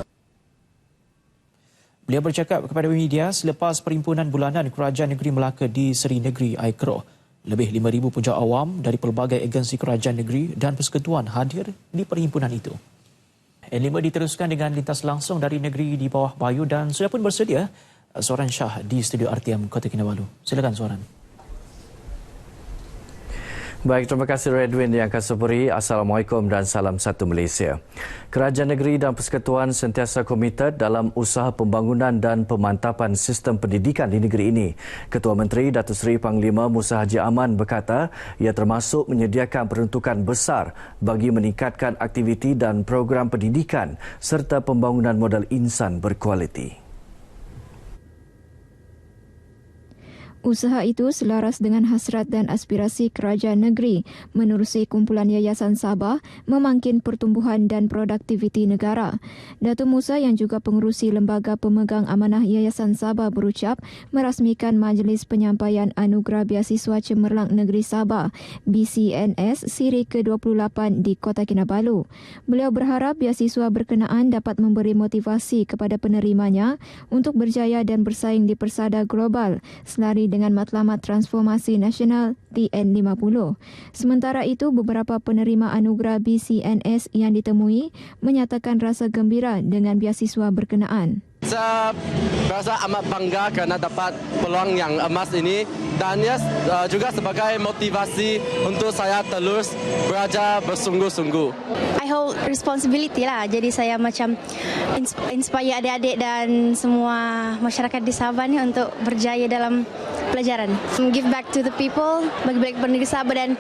Beliau bercakap kepada media selepas perhimpunan bulanan Kerajaan Negeri Melaka di Seri Negeri Aikro. Lebih 5,000 pujak awam dari pelbagai agensi kerajaan negeri dan persekutuan hadir di perhimpunan itu. N5 diteruskan dengan lintas langsung dari negeri di bawah Bayu dan sudah pun bersedia Zoran Shah di studio RTM Kota Kinabalu. Silakan Zoran. Baik, terima kasih Redwin di Angkasa Puri. Assalamualaikum dan salam satu Malaysia. Kerajaan negeri dan persekutuan sentiasa komited dalam usaha pembangunan dan pemantapan sistem pendidikan di negeri ini. Ketua Menteri Datuk Seri Panglima Musa Haji Aman berkata ia termasuk menyediakan peruntukan besar bagi meningkatkan aktiviti dan program pendidikan serta pembangunan modal insan berkualiti. Usaha itu selaras dengan hasrat dan aspirasi kerajaan negeri menerusi kumpulan Yayasan Sabah memangkin pertumbuhan dan produktiviti negara. Datuk Musa yang juga pengerusi Lembaga Pemegang Amanah Yayasan Sabah berucap merasmikan Majlis Penyampaian Anugerah Beasiswa Cemerlang Negeri Sabah BCNS siri ke-28 di Kota Kinabalu. Beliau berharap beasiswa berkenaan dapat memberi motivasi kepada penerimanya untuk berjaya dan bersaing di persada global selari dengan matlamat transformasi nasional TN50. Sementara itu, beberapa penerima anugerah BCNS yang ditemui menyatakan rasa gembira dengan beasiswa berkenaan. Saya rasa amat bangga kerana dapat peluang yang emas ini dan juga sebagai motivasi untuk saya terus belajar bersungguh-sungguh. I hold responsibility lah, jadi saya macam inspire adik-adik dan semua masyarakat di Sabah ni untuk berjaya dalam pelajaran. Give back to the people, bagi baik kepada negeri Sabah, dan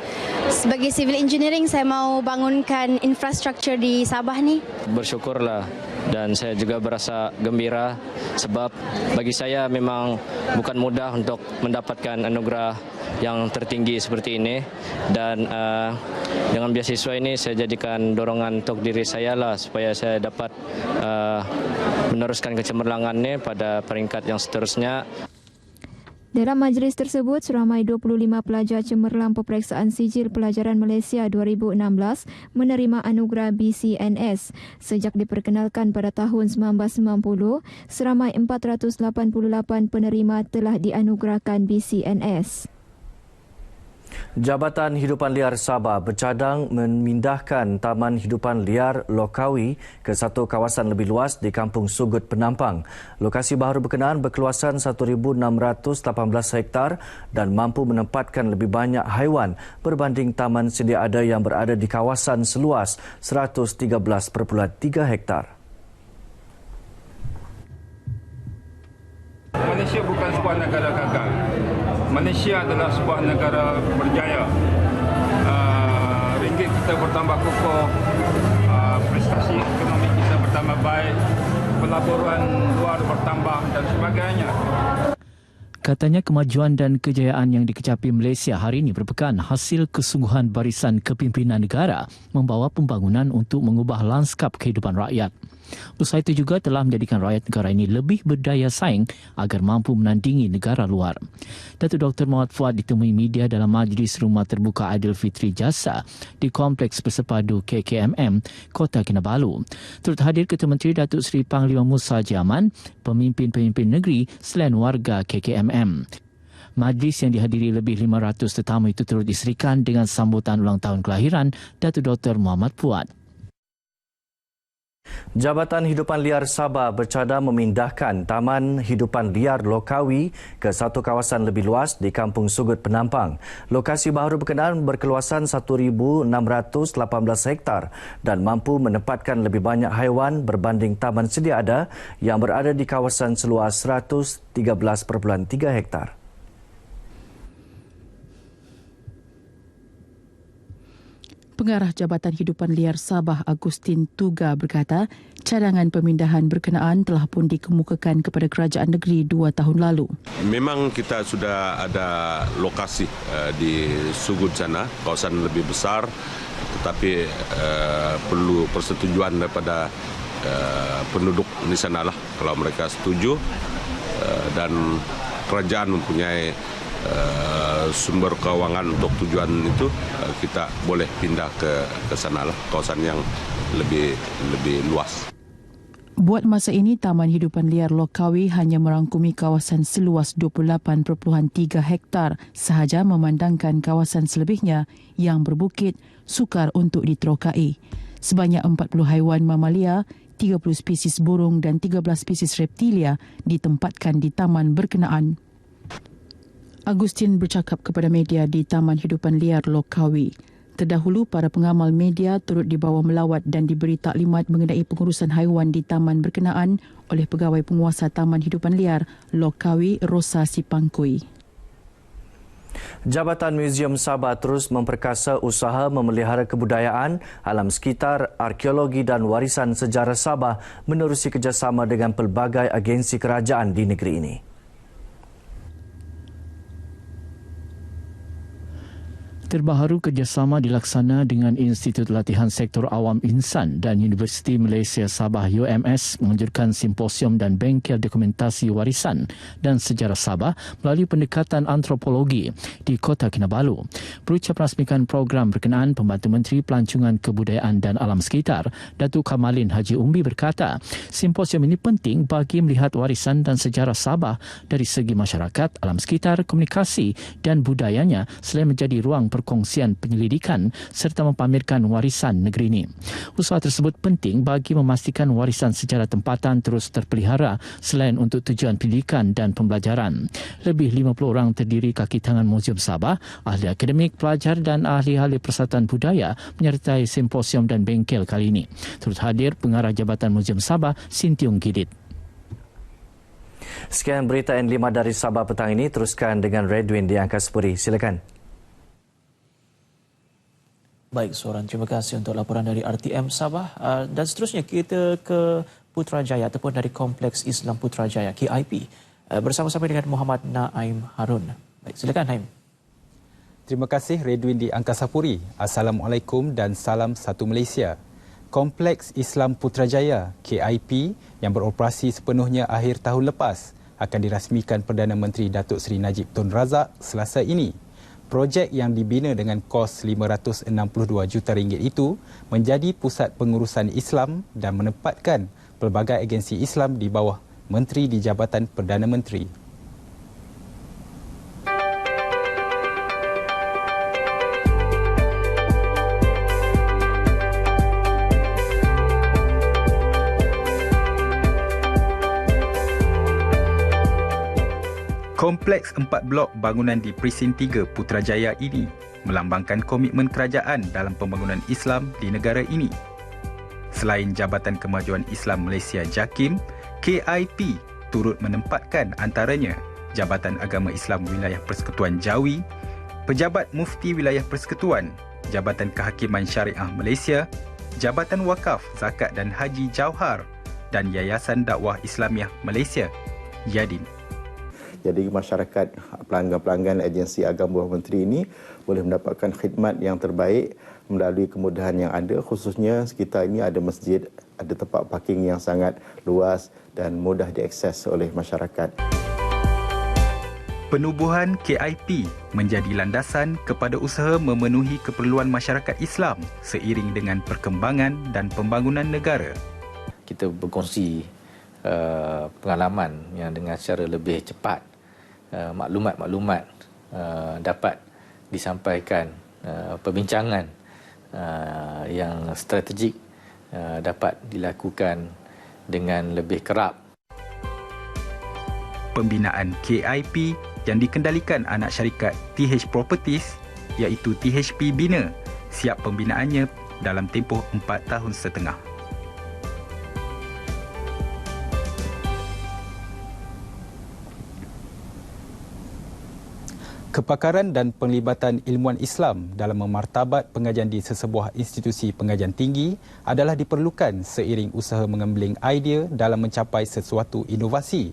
sebagai civil engineering saya mau bangunkan infrastruktur di Sabah ni. Bersyukurlah dan saya juga berasa gembira sebab bagi saya memang bukan mudah untuk mendapatkan anugerah yang tertinggi seperti ini, dan dengan beasiswa ini saya jadikan dorongan untuk diri saya lah supaya saya dapat meneruskan kecemerlangannya pada peringkat yang seterusnya. Dalam majlis tersebut, seramai 25 pelajar cemerlang Peperiksaan Sijil Pelajaran Malaysia 2016 menerima anugerah BCNS. Sejak diperkenalkan pada tahun 1990, seramai 488 penerima telah dianugerahkan BCNS. Jabatan Hidupan Liar Sabah bercadang memindahkan Taman Hidupan Liar Lokawi ke satu kawasan lebih luas di Kampung Sugut Penampang. Lokasi baru berkenaan berkeluasan 1,618 hektar dan mampu menempatkan lebih banyak haiwan berbanding taman sedia ada yang berada di kawasan seluas 113.3 hektar. Malaysia bukan sebuah negara gagal. Malaysia adalah sebuah negara berjaya. Ringgit kita bertambah kokoh, prestasi ekonomi kita bertambah baik, pelaburan luar bertambah dan sebagainya. Katanya kemajuan dan kejayaan yang dikecapi Malaysia hari ini merupakan hasil kesungguhan barisan kepimpinan negara membawa pembangunan untuk mengubah lanskap kehidupan rakyat. Usaha itu juga telah menjadikan rakyat negara ini lebih berdaya saing agar mampu menandingi negara luar. Datuk Dr. Muhammad Fuad ditemui media dalam majlis Rumah Terbuka Aidilfitri Jasa di Kompleks Bersepadu KKMM, Kota Kinabalu. Turut hadir Ketua Menteri Datuk Seri Panglima Musa Jaman, pemimpin-pemimpin negeri selain warga KKMM. Majlis yang dihadiri lebih 500 tetamu itu turut diserikan dengan sambutan ulang tahun kelahiran Datuk Dr. Muhammad Fuad. Jabatan Hidupan Liar Sabah bercadang memindahkan Taman Hidupan Liar Lokawi ke satu kawasan lebih luas di Kampung Sugut Penampang. Lokasi baru berkenaan berkeluasan 1,618 hektar dan mampu menempatkan lebih banyak haiwan berbanding taman sedia ada yang berada di kawasan seluas 113.3 hektar. Pengarah Jabatan Hidupan Liar Sabah Agustin Tuga berkata, cadangan pemindahan berkenaan telah pun dikemukakan kepada kerajaan negeri 2 tahun lalu. Memang kita sudah ada lokasi di Sugut sana, kawasan lebih besar, tetapi perlu persetujuan daripada penduduk di sana lah. Kalau mereka setuju dan kerajaan mempunyai sumber keuangan untuk tujuan itu, kita boleh pindah ke sana lah, kawasan yang lebih luas. Buat masa ini, Taman Hidupan Liar Lokawi hanya merangkumi kawasan seluas 28.3 hektar sahaja, memandangkan kawasan selebihnya yang berbukit sukar untuk diterokai. Sebanyak 40 haiwan mamalia, 30 spesies burung dan 13 spesies reptilia ditempatkan di taman berkenaan. Agustin bercakap kepada media di Taman Hidupan Liar Lokawi. Terdahulu, para pengamal media turut dibawa melawat dan diberi taklimat mengenai pengurusan haiwan di taman berkenaan oleh Pegawai Penguasa Taman Hidupan Liar Lokawi, Rosa Sipangkui. Jabatan Muzium Sabah terus memperkasa usaha memelihara kebudayaan, alam sekitar, arkeologi dan warisan sejarah Sabah menerusi kerjasama dengan pelbagai agensi kerajaan di negeri ini. Terbaharu kerjasama dilaksana dengan Institut Latihan Sektor Awam Insan dan Universiti Malaysia Sabah UMS menganjurkan simposium dan bengkel dokumentasi warisan dan sejarah Sabah melalui pendekatan antropologi di Kota Kinabalu. Berucap rasmikan program berkenaan, Pembantu Menteri Pelancongan Kebudayaan dan Alam Sekitar, Datuk Kamalin Haji Umbi berkata, simposium ini penting bagi melihat warisan dan sejarah Sabah dari segi masyarakat, alam sekitar, komunikasi dan budayanya selain menjadi ruang perkongsian penyelidikan serta mempamerkan warisan negeri ini. Usaha tersebut penting bagi memastikan warisan sejarah tempatan terus terpelihara selain untuk tujuan pendidikan dan pembelajaran. Lebih 50 orang terdiri kaki tangan Muzium Sabah, ahli akademik, pelajar dan ahli-ahli persatuan budaya menyertai simposium dan bengkel kali ini. Turut hadir Pengarah Jabatan Muzium Sabah, Sintiung Gidit. Sekian berita N5 dari Sabah petang ini. Teruskan dengan Redwin di Angkasa Puri. Silakan. Baik, Soran, terima kasih untuk laporan dari RTM Sabah. Dan seterusnya kita ke Putrajaya ataupun dari Kompleks Islam Putrajaya, KIP. Bersama-sama dengan Muhammad Naim Harun. Baik, silakan Naim. Terima kasih Redwin di Angkasa Puri. Assalamualaikum dan salam satu Malaysia. Kompleks Islam Putrajaya, KIP, yang beroperasi sepenuhnya akhir tahun lepas akan dirasmikan Perdana Menteri Datuk Seri Najib Tun Razak Selasa ini. Projek yang dibina dengan kos RM562 juta itu menjadi pusat pengurusan Islam dan menempatkan pelbagai agensi Islam di bawah Menteri di Jabatan Perdana Menteri. Kompleks 4 blok bangunan di Presin 3 Putrajaya ini melambangkan komitmen kerajaan dalam pembangunan Islam di negara ini. Selain Jabatan Kemajuan Islam Malaysia JAKIM, KIP turut menempatkan antaranya Jabatan Agama Islam Wilayah Persekutuan Jawi, Pejabat Mufti Wilayah Persekutuan, Jabatan Kehakiman Syariah Malaysia, Jabatan Wakaf, Zakat dan Haji Jauhar dan Yayasan Dakwah Islamiah Malaysia, YADIM. Jadi masyarakat, pelanggan-pelanggan agensi agama bawah menteri ini boleh mendapatkan khidmat yang terbaik melalui kemudahan yang ada, khususnya sekitar ini ada masjid, ada tempat parking yang sangat luas dan mudah diakses oleh masyarakat. Penubuhan KIP menjadi landasan kepada usaha memenuhi keperluan masyarakat Islam seiring dengan perkembangan dan pembangunan negara. Kita berkongsi pengalaman yang dengan secara lebih cepat, maklumat-maklumat dapat disampaikan, perbincangan yang strategik dapat dilakukan dengan lebih kerap. Pembinaan KIP yang dikendalikan anak syarikat TH Properties iaitu THP Bina siap pembinaannya dalam tempoh 4 tahun setengah. Kepakaran dan penglibatan ilmuwan Islam dalam memartabat pengajian di sesebuah institusi pengajian tinggi adalah diperlukan seiring usaha mengembeling idea dalam mencapai sesuatu inovasi.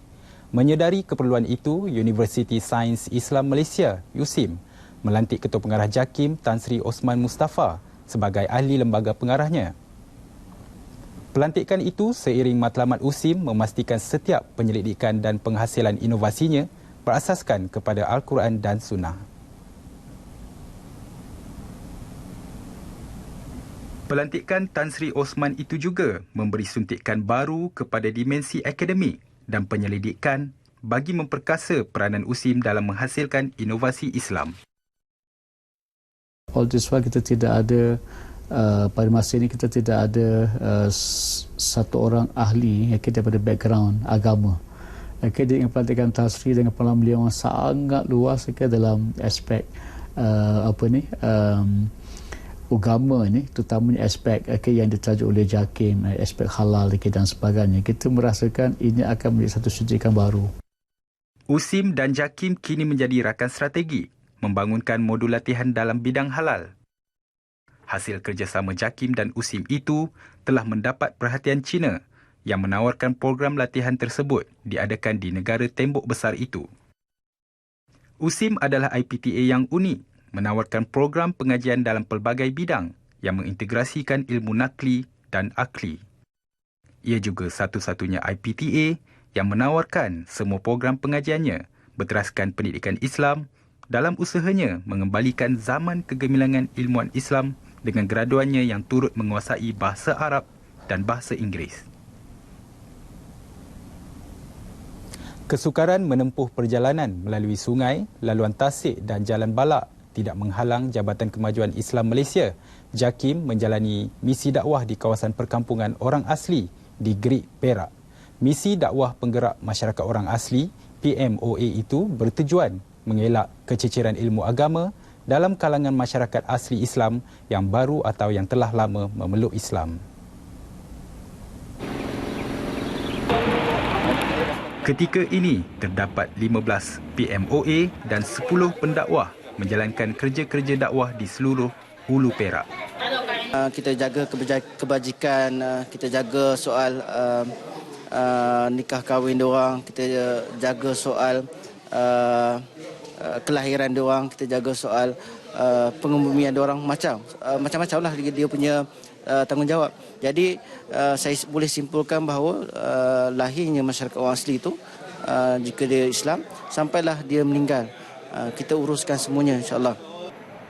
Menyedari keperluan itu, Universiti Sains Islam Malaysia, USIM, melantik Ketua Pengarah JAKIM Tan Sri Osman Mustafa sebagai ahli lembaga pengarahnya. Pelantikan itu seiring matlamat USIM memastikan setiap penyelidikan dan penghasilan inovasinya berasaskan kepada Al-Quran dan Sunnah. Pelantikan Tan Sri Osman itu juga memberi suntikan baru kepada dimensi akademik dan penyelidikan bagi memperkasa peranan USIM dalam menghasilkan inovasi Islam. All this while kita tidak ada, pada masa ini kita tidak ada satu orang ahli daripada background agama. Dengan pelantikan Tan Sri dengan pengalaman beliau sangat luas dalam aspek agama ni, terutamanya aspek yang ditajuk oleh JAKIM, aspek halal dan sebagainya. Kita merasakan ini akan menjadi satu suntikan baru. USIM dan JAKIM kini menjadi rakan strategi membangunkan modul latihan dalam bidang halal. Hasil kerjasama JAKIM dan USIM itu telah mendapat perhatian China yang menawarkan program latihan tersebut diadakan di negara tembok besar itu. USIM adalah IPTA yang unik menawarkan program pengajian dalam pelbagai bidang yang mengintegrasikan ilmu nakli dan akli. Ia juga satu-satunya IPTA yang menawarkan semua program pengajiannya berteraskan pendidikan Islam dalam usahanya mengembalikan zaman kegemilangan ilmuwan Islam dengan graduannya yang turut menguasai bahasa Arab dan bahasa Inggeris. Kesukaran menempuh perjalanan melalui sungai, laluan tasik dan jalan balak tidak menghalang Jabatan Kemajuan Islam Malaysia, JAKIM, menjalani misi dakwah di kawasan perkampungan orang asli di Gerik, Perak. Misi dakwah penggerak masyarakat orang asli, PMOA itu bertujuan mengelak kececeran ilmu agama dalam kalangan masyarakat asli Islam yang baru atau yang telah lama memeluk Islam. Ketika ini, terdapat 15 PMOA dan 10 pendakwah menjalankan kerja-kerja dakwah di seluruh hulu Perak. Kita jaga kebajikan, kita jaga soal nikah kahwin diorang, kita jaga soal kelahiran diorang, kita jaga soal pengebumian diorang, macam-macam lah dia punya tanggungjawab. Jadi saya boleh simpulkan bahawa lahirnya masyarakat orang asli itu, jika dia Islam, sampailah dia meninggal, kita uruskan semuanya, insya-Allah.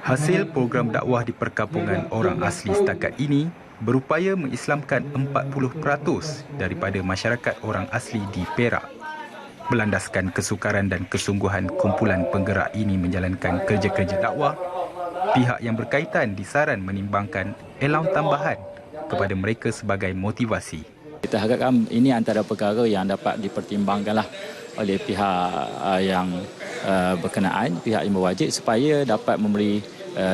Hasil program dakwah di perkampungan orang asli setakat ini berupaya mengislamkan 40% daripada masyarakat orang asli di Perak. Berlandaskan kesukaran dan kesungguhan kumpulan penggerak ini menjalankan kerja-kerja dakwah, pihak yang berkaitan disaran menimbangkan allowance tambahan kepada mereka sebagai motivasi. Kita harapkan ini antara perkara yang dapat dipertimbangkanlah oleh pihak yang berkenaan, pihak yang berwajib, supaya dapat memberi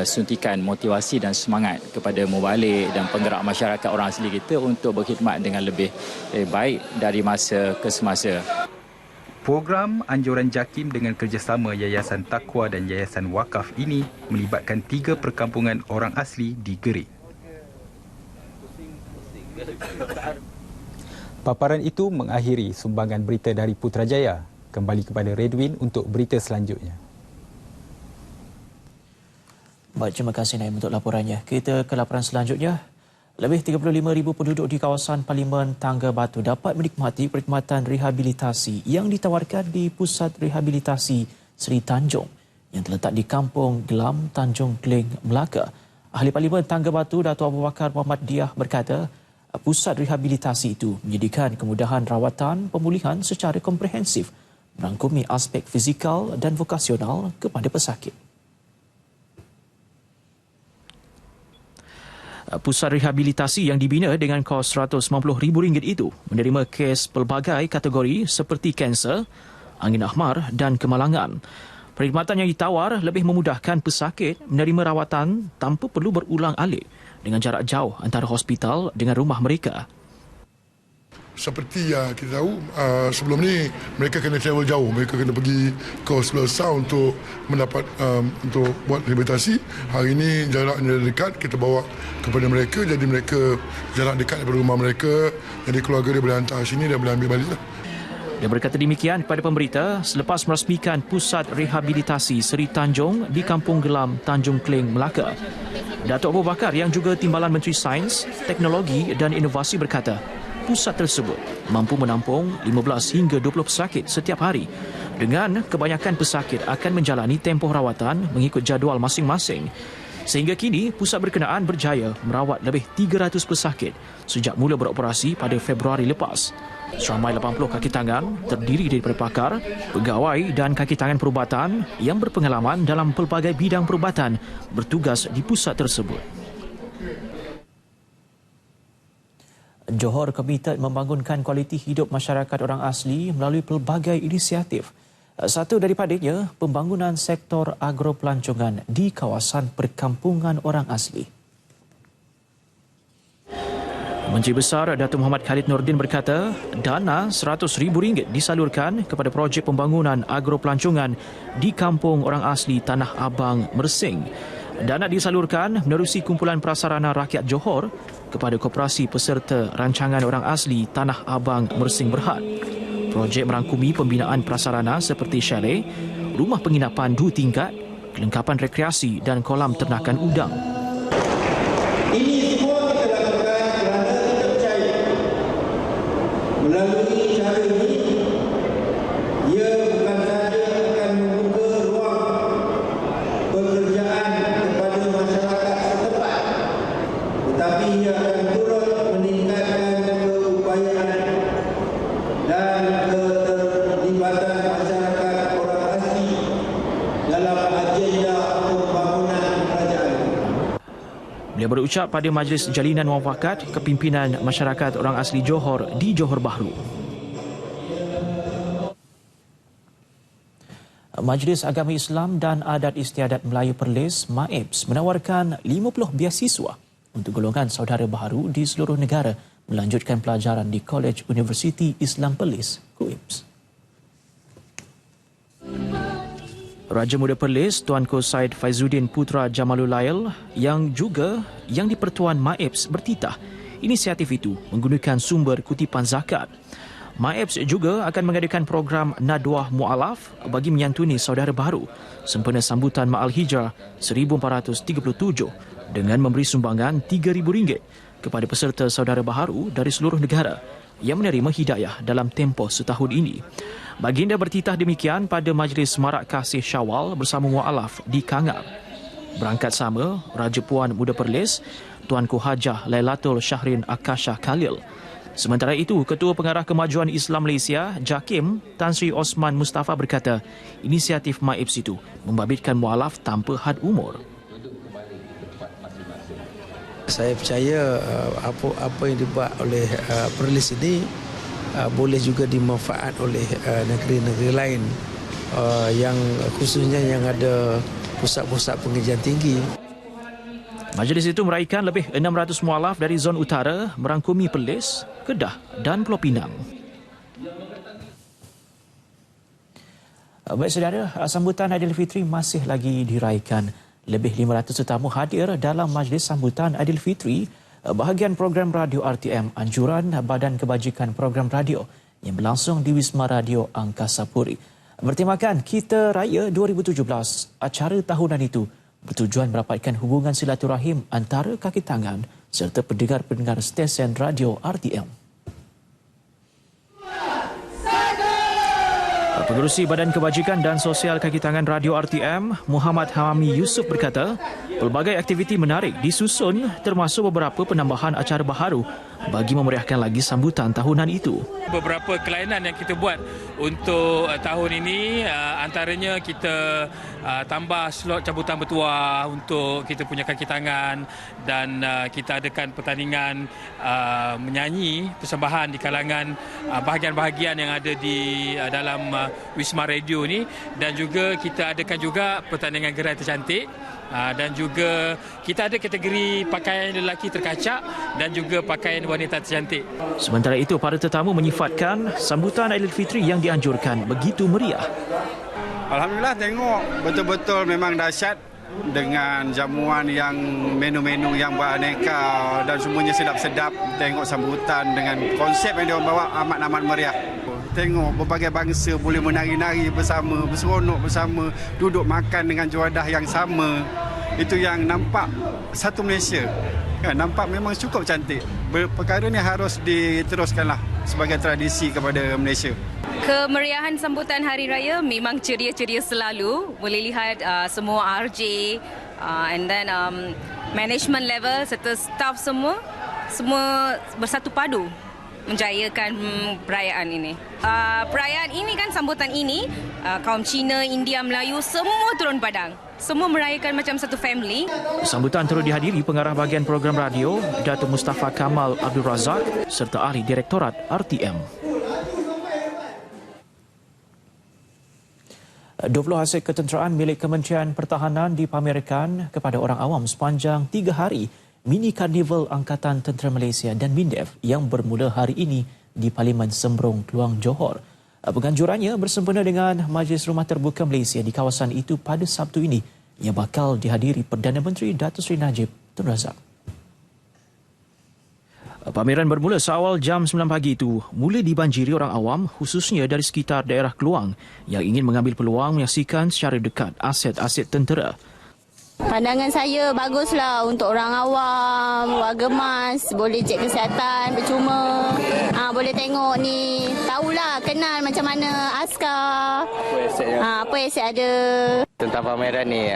suntikan motivasi dan semangat kepada mubalik dan penggerak masyarakat orang asli kita untuk berkhidmat dengan lebih baik dari masa ke semasa. Program anjuran JAKIM dengan kerjasama Yayasan Taqwa dan Yayasan Wakaf ini melibatkan 3 perkampungan orang asli di Gerik. Paparan itu mengakhiri sumbangan berita dari Putrajaya. Kembali kepada Redwin untuk berita selanjutnya. Baik, terima kasih Naim untuk laporannya. Kita ke laporan selanjutnya. Lebih 35,000 penduduk di kawasan Parlimen Tangga Batu dapat menikmati perkhidmatan rehabilitasi yang ditawarkan di Pusat Rehabilitasi Seri Tanjung yang terletak di Kampung Gelam, Tanjung Kling, Melaka. Ahli Parlimen Tangga Batu, Dato' Abu Bakar Muhammad Diah berkata, pusat rehabilitasi itu menyediakan kemudahan rawatan pemulihan secara komprehensif, merangkumi aspek fizikal dan vokasional kepada pesakit. Pusat rehabilitasi yang dibina dengan kos RM190,000 itu menerima kes pelbagai kategori seperti kanser, angin ahmar dan kemalangan. Perkhidmatan yang ditawar lebih memudahkan pesakit menerima rawatan tanpa perlu berulang-alik dengan jarak jauh antara hospital dengan rumah mereka. Seperti yang kita tahu, sebelum ni mereka kena travel jauh, mereka kena pergi ke hospital besar untuk mendapat untuk buat rehabilitasi. Hari ini jaraknya dekat, kita bawa kepada mereka, jadi mereka jarak dekat daripada rumah mereka, jadi keluarga dia boleh hantar sini dan boleh ambil balik lah. Dia berkata demikian kepada pemberita selepas merasmikan Pusat Rehabilitasi Seri Tanjung di Kampung Gelam, Tanjung Kling, Melaka. Dato' Abu Bakar yang juga Timbalan Menteri Sains, Teknologi dan Inovasi berkata, pusat tersebut mampu menampung 15 hingga 20 pesakit setiap hari dengan kebanyakan pesakit akan menjalani tempoh rawatan mengikut jadual masing-masing. Sehingga kini, pusat berkenaan berjaya merawat lebih 300 pesakit sejak mula beroperasi pada Februari lepas. Seramai 80 kaki tangan terdiri daripada pakar, pegawai dan kaki tangan perubatan yang berpengalaman dalam pelbagai bidang perubatan bertugas di pusat tersebut. Johor komited membangunkan kualiti hidup masyarakat orang asli melalui pelbagai inisiatif. Satu daripadanya, pembangunan sektor agropelancongan di kawasan perkampungan orang asli. Menteri Besar Datuk Muhammad Khalid Nordin berkata, dana RM100,000 disalurkan kepada projek pembangunan agropelancongan di kampung orang asli Tanah Abang, Mersing. Dana disalurkan menerusi kumpulan prasarana rakyat Johor kepada koperasi peserta rancangan orang asli Tanah Abang, Mersing Berhad. Projek merangkumi pembinaan prasarana seperti chalet, rumah penginapan 2 tingkat, kelengkapan rekreasi dan kolam ternakan udang. Ini semua kita lakukan kerana kita percaya melalui cara ini ia bukan sahaja akan membuka ruang pekerjaan kepada masyarakat setempat, tetapi ia akan turut meningkatkan keupayaan dan keterlibatan masyarakat orang asli dalam agenda pembangunan kerajaan. Beliau berucap pada Majlis Jalinan Muafakat Kepimpinan Masyarakat Orang Asli Johor di Johor Bahru. Majlis Agama Islam dan Adat Istiadat Melayu Perlis (MAIPS) menawarkan 50 beasiswa untuk golongan saudara baharu di seluruh negara melanjutkan pelajaran di College Universiti Islam Perlis (KUIPS). Raja Muda Perlis Tuanku Said Faizuddin Putra Jamalul Lail yang di-Pertuan MAIPS bertitah inisiatif itu menggunakan sumber kutipan zakat. MAIPS juga akan mengadakan program Nadwah Mu'alaf bagi menyantuni saudara baharu sempena sambutan Ma'al Hijrah 1437 dengan memberi sumbangan RM3,000 kepada peserta saudara baharu dari seluruh negara yang menerima hidayah dalam tempoh setahun ini. Baginda bertitah demikian pada Majlis Marak Kasih Syawal bersama Mu'alaf di Kangar. Berangkat sama, Raja Puan Muda Perlis, Tuanku Hajah Lailatul Syahrin Akasha Khalil. Sementara itu, Ketua Pengarah Kemajuan Islam Malaysia, JAKIM, Tan Sri Osman Mustafa berkata, inisiatif MAIPS itu membabitkan mualaf tanpa had umur. Saya percaya apa yang dibuat oleh Perlis ini boleh juga dimanfaat oleh negeri-negeri lain yang khususnya yang ada pusat-pusat pengajian tinggi. Majlis itu meraihkan lebih 600 mualaf dari zon utara merangkumi Perlis, Kedah dan Pulau Pinang. Baik saudara, sambutan Aidilfitri masih lagi diraihkan. Lebih 500 tetamu hadir dalam majlis sambutan Aidilfitri bahagian program radio RTM Anjuran Badan Kebajikan Program Radio yang berlangsung di Wisma Radio Angkasa Puri. Bertemakan Kita Raya 2017, acara tahunan itu bertujuan merapatkan hubungan silaturahim antara kaki tangan serta pendengar-pendengar stesen radio RTM. Pengerusi Badan Kebajikan dan Sosial Kaki Tangan Radio RTM, Muhammad Hamami Yusof berkata, pelbagai aktiviti menarik disusun termasuk beberapa penambahan acara baharu bagi memeriahkan lagi sambutan tahunan itu. Beberapa kelainan yang kita buat untuk tahun ini, antaranya kita tambah slot cabutan bertuah untuk kita punya kaki tangan dan kita adakan pertandingan menyanyi persembahan di kalangan bahagian-bahagian yang ada di dalam Wisma Radio ni, dan juga kita adakan juga pertandingan gerai tercantik. Dan juga kita ada kategori pakaian lelaki terkacak dan juga pakaian wanita tercantik. Sementara itu, para tetamu menyifatkan sambutan Aidilfitri yang dianjurkan begitu meriah. Alhamdulillah, tengok betul-betul memang dahsyat dengan jamuan yang menu-menu yang beraneka dan semuanya sedap-sedap. Tengok sambutan dengan konsep yang dia bawa amat-amat meriah. Tengok berbagai bangsa boleh menari-nari bersama, berseronok bersama, duduk makan dengan juadah yang sama. Itu yang nampak satu Malaysia. Kan, nampak memang cukup cantik. Perkara ni harus diteruskanlah sebagai tradisi kepada Malaysia. Kemeriahan sambutan Hari Raya memang ceria-ceria selalu. Boleh lihat semua RJ and then management level serta staff semua bersatu padu menjayakan perayaan ini. Perayaan ini kan, sambutan ini, kaum Cina, India, Melayu, semua turun padang. Semua merayakan macam satu family. Sambutan turut dihadiri pengarah bahagian program radio, Datuk Mustafa Kamal Abdul Razak serta ahli Direktorat RTM. 20 hasil ketenteraan milik Kementerian Pertahanan dipamerkan kepada orang awam sepanjang 3 hari Mini Karnival Angkatan Tentera Malaysia dan MINDEF yang bermula hari ini di Parlimen Sembrong, Kluang, Johor. Penganjurannya bersempena dengan Majlis Rumah Terbuka Malaysia di kawasan itu pada Sabtu ini yang bakal dihadiri Perdana Menteri Datuk Seri Najib Tun Razak. Pameran bermula seawal jam 9 pagi itu mula dibanjiri orang awam khususnya dari sekitar daerah Keluang yang ingin mengambil peluang menyaksikan secara dekat aset-aset tentera. Pandangan saya baguslah untuk orang awam, warga emas, boleh cek kesihatan percuma. Boleh tengok ni, tahulah, kenal macam mana askar, apa aset ada. Tentang pameran ni,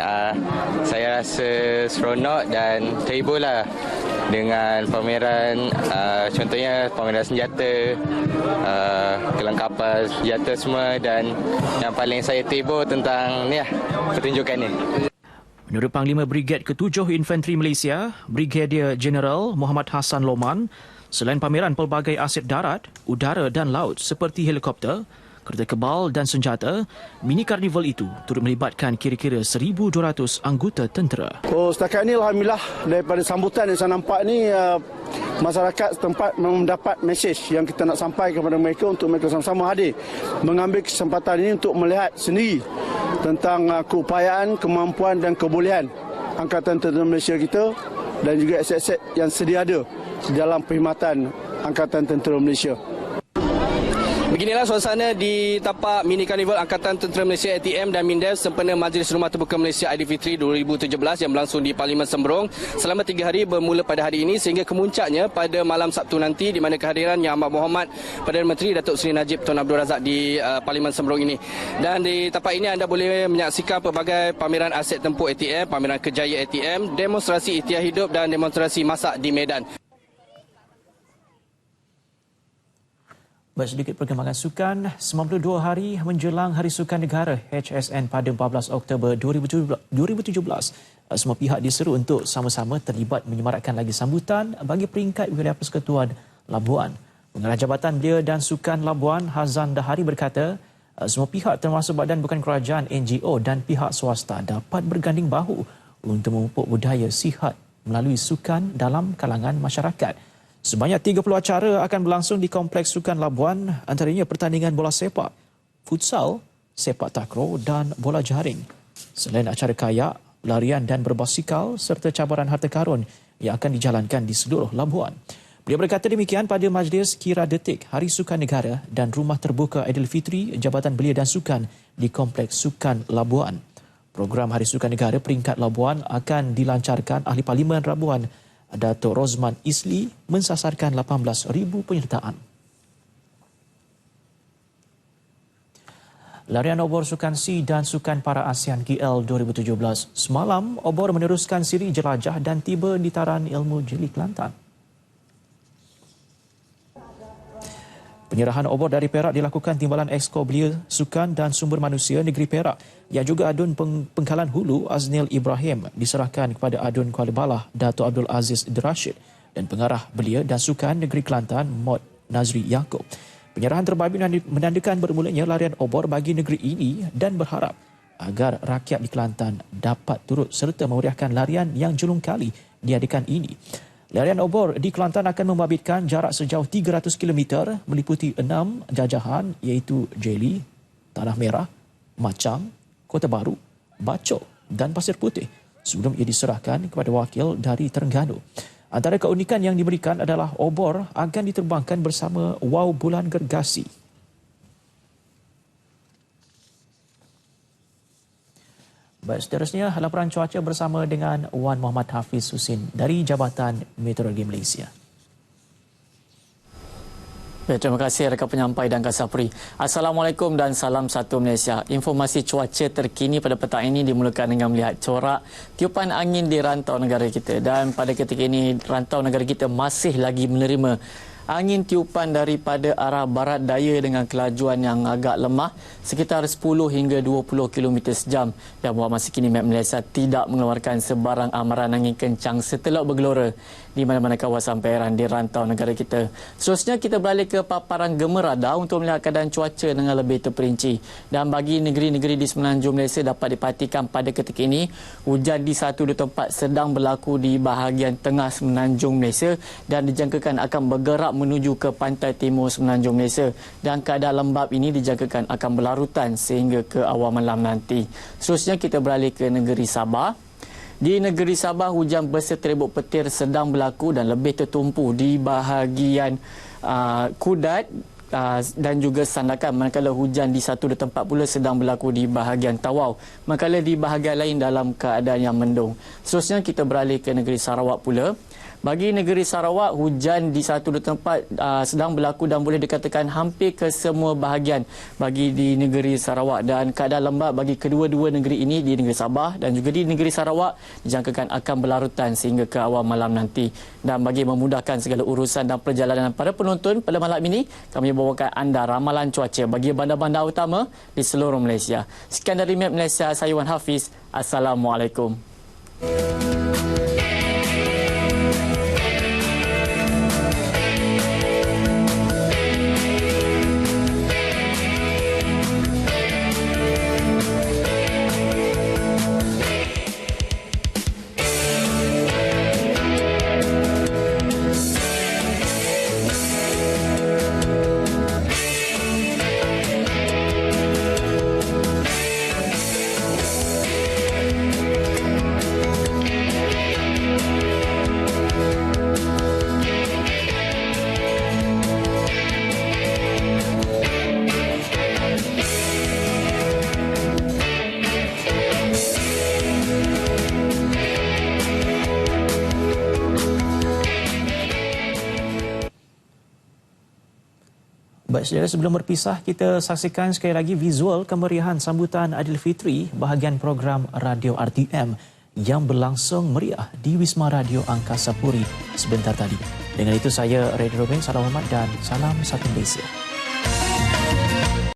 saya rasa seronok dan terhibur lah dengan pameran, contohnya pameran senjata, kelengkapan senjata semua, dan yang paling saya terhibur tentang ni lah, pertunjukan ni. Menurut Panglima Brigade ke-7 Infanteri Malaysia, Brigadier Jeneral Muhammad Hassan Loman, selain pameran pelbagai aset darat, udara dan laut seperti helikopter, kereta kebal dan senjata, mini karnival itu turut melibatkan kira-kira 1,200 anggota tentera. Setakat ini alhamdulillah daripada sambutan yang saya nampak ni, masyarakat setempat mendapat mesej yang kita nak sampaikan kepada mereka untuk mereka sama-sama hadir mengambil kesempatan ini untuk melihat sendiri tentang keupayaan, kemampuan dan kebolehan Angkatan Tentera Malaysia kita dan juga aset-aset yang sedia ada dalam perkhidmatan Angkatan Tentera Malaysia. Beginilah suasana di tapak mini karnival Angkatan Tentera Malaysia ATM dan MINDEF sempena Majlis Rumah Terbuka Malaysia Aidilfitri 2017 yang berlangsung di Parlimen Sembrong selama 3 hari bermula pada hari ini sehingga kemuncaknya pada malam Sabtu nanti di mana kehadiran Yang Amat Berhormat Perdana Menteri Datuk Seri Najib Tun Abdul Razak di Parlimen Sembrong ini. Dan di tapak ini anda boleh menyaksikan pelbagai pameran aset tempur ATM, pameran kejaya ATM, demonstrasi ikhtiar hidup dan demonstrasi masak di medan. Sedikit perkembangan sukan, 92 hari menjelang Hari Sukan Negara HSN pada 14 Oktober 2017, semua pihak diseru untuk sama-sama terlibat menyemarakkan lagi sambutan bagi peringkat Wilayah Persekutuan Labuan. Pengarah Jabatan Belia dan Sukan Labuan, Hazan Dahari berkata, semua pihak termasuk badan bukan kerajaan, NGO dan pihak swasta dapat berganding bahu untuk memupuk budaya sihat melalui sukan dalam kalangan masyarakat. Sebanyak 30 acara akan berlangsung di Kompleks Sukan Labuan, antaranya pertandingan bola sepak, futsal, sepak takraw dan bola jaring. Selain acara kayak, larian dan berbasikal serta cabaran harta karun yang akan dijalankan di seluruh Labuan. Beliau berkata demikian pada Majlis Kira Detik Hari Sukan Negara dan Rumah Terbuka Aidilfitri Jabatan Belia dan Sukan di Kompleks Sukan Labuan. Program Hari Sukan Negara peringkat Labuan akan dilancarkan Ahli Parlimen Labuan Dato' Rozman Isli mensasarkan 18,000 penyertaan. Larian obor Sukan C dan Sukan Para ASEAN KL 2017. Semalam, obor meneruskan siri jelajah dan tiba di Taran Ilmu Jeli Kelantan. Penyerahan obor dari Perak dilakukan Timbalan Exco Belia Sukan dan Sumber Manusia Negeri Perak yang juga Adun Pengkalan Hulu Aznil Ibrahim diserahkan kepada Adun Kuala Balah Dato' Abdul Aziz Rashid dan Pengarah Belia dan Sukan Negeri Kelantan Mod Nazri Yaakob. Penyerahan terbabit menandakan bermulanya larian obor bagi negeri ini dan berharap agar rakyat di Kelantan dapat turut serta memeriahkan larian yang julung kali diadakan ini. Larian obor di Kelantan akan membabitkan jarak sejauh 300 km meliputi 6 jajahan iaitu Jeli, Tanah Merah, Macang, Kota Baru, Bacok dan Pasir Putih sebelum ia diserahkan kepada wakil dari Terengganu. Antara keunikan yang diberikan adalah obor akan diterbangkan bersama Wow Bulan Gergasi. Baik, seterusnya laporan cuaca bersama dengan Wan Muhammad Hafiz Husin dari Jabatan Meteorologi Malaysia. Terima kasih rakan penyampai dan Kasapri. Assalamualaikum dan salam satu Malaysia. Informasi cuaca terkini pada petang ini dimulakan dengan melihat corak tiupan angin di rantau negara kita. Dan pada ketika ini rantau negara kita masih lagi menerima angin tiupan daripada arah barat daya dengan kelajuan yang agak lemah sekitar 10 hingga 20 km sejam yang buat masa kini Met Malaysia tidak mengeluarkan sebarang amaran angin kencang setelok bergelora di mana-mana kawasan perairan di rantau negara kita. Seterusnya kita beralih ke paparan gema radar untuk melihat keadaan cuaca dengan lebih terperinci. Dan bagi negeri-negeri di semenanjung Malaysia dapat diperhatikan pada ketika ini hujan di satu dua tempat sedang berlaku di bahagian tengah semenanjung Malaysia dan dijangkakan akan bergerak menuju ke pantai timur semenanjung Malaysia dan keadaan lembap ini dijangkakan akan berlarutan sehingga ke awal malam nanti. Seterusnya kita beralih ke negeri Sabah. Di negeri Sabah, hujan berseteribut petir sedang berlaku dan lebih tertumpu di bahagian Kudat dan juga Sandakan, manakala hujan di satu tempat pula sedang berlaku di bahagian Tawau, manakala di bahagian lain dalam keadaan yang mendung. Seterusnya kita beralih ke negeri Sarawak pula. Bagi negeri Sarawak, hujan di satu tempat sedang berlaku dan boleh dikatakan hampir ke semua bahagian bagi di negeri Sarawak, dan keadaan lembap bagi kedua-dua negeri ini, di negeri Sabah dan juga di negeri Sarawak, dijangkakan akan berlarutan sehingga ke awal malam nanti. Dan bagi memudahkan segala urusan dan perjalanan para penonton pada malam ini, kami bawakan anda ramalan cuaca bagi bandar-bandar utama di seluruh Malaysia. Sekian dari Map Malaysia, saya Wan Hafiz. Assalamualaikum. Baik, saudara, sebelum berpisah, kita saksikan sekali lagi visual kemeriahan sambutan Aidilfitri bahagian program Radio RTM yang berlangsung meriah di Wisma Radio Angkasa Puri sebentar tadi. Dengan itu, saya Reddy Robin, salam hormat dan salam satu Malaysia.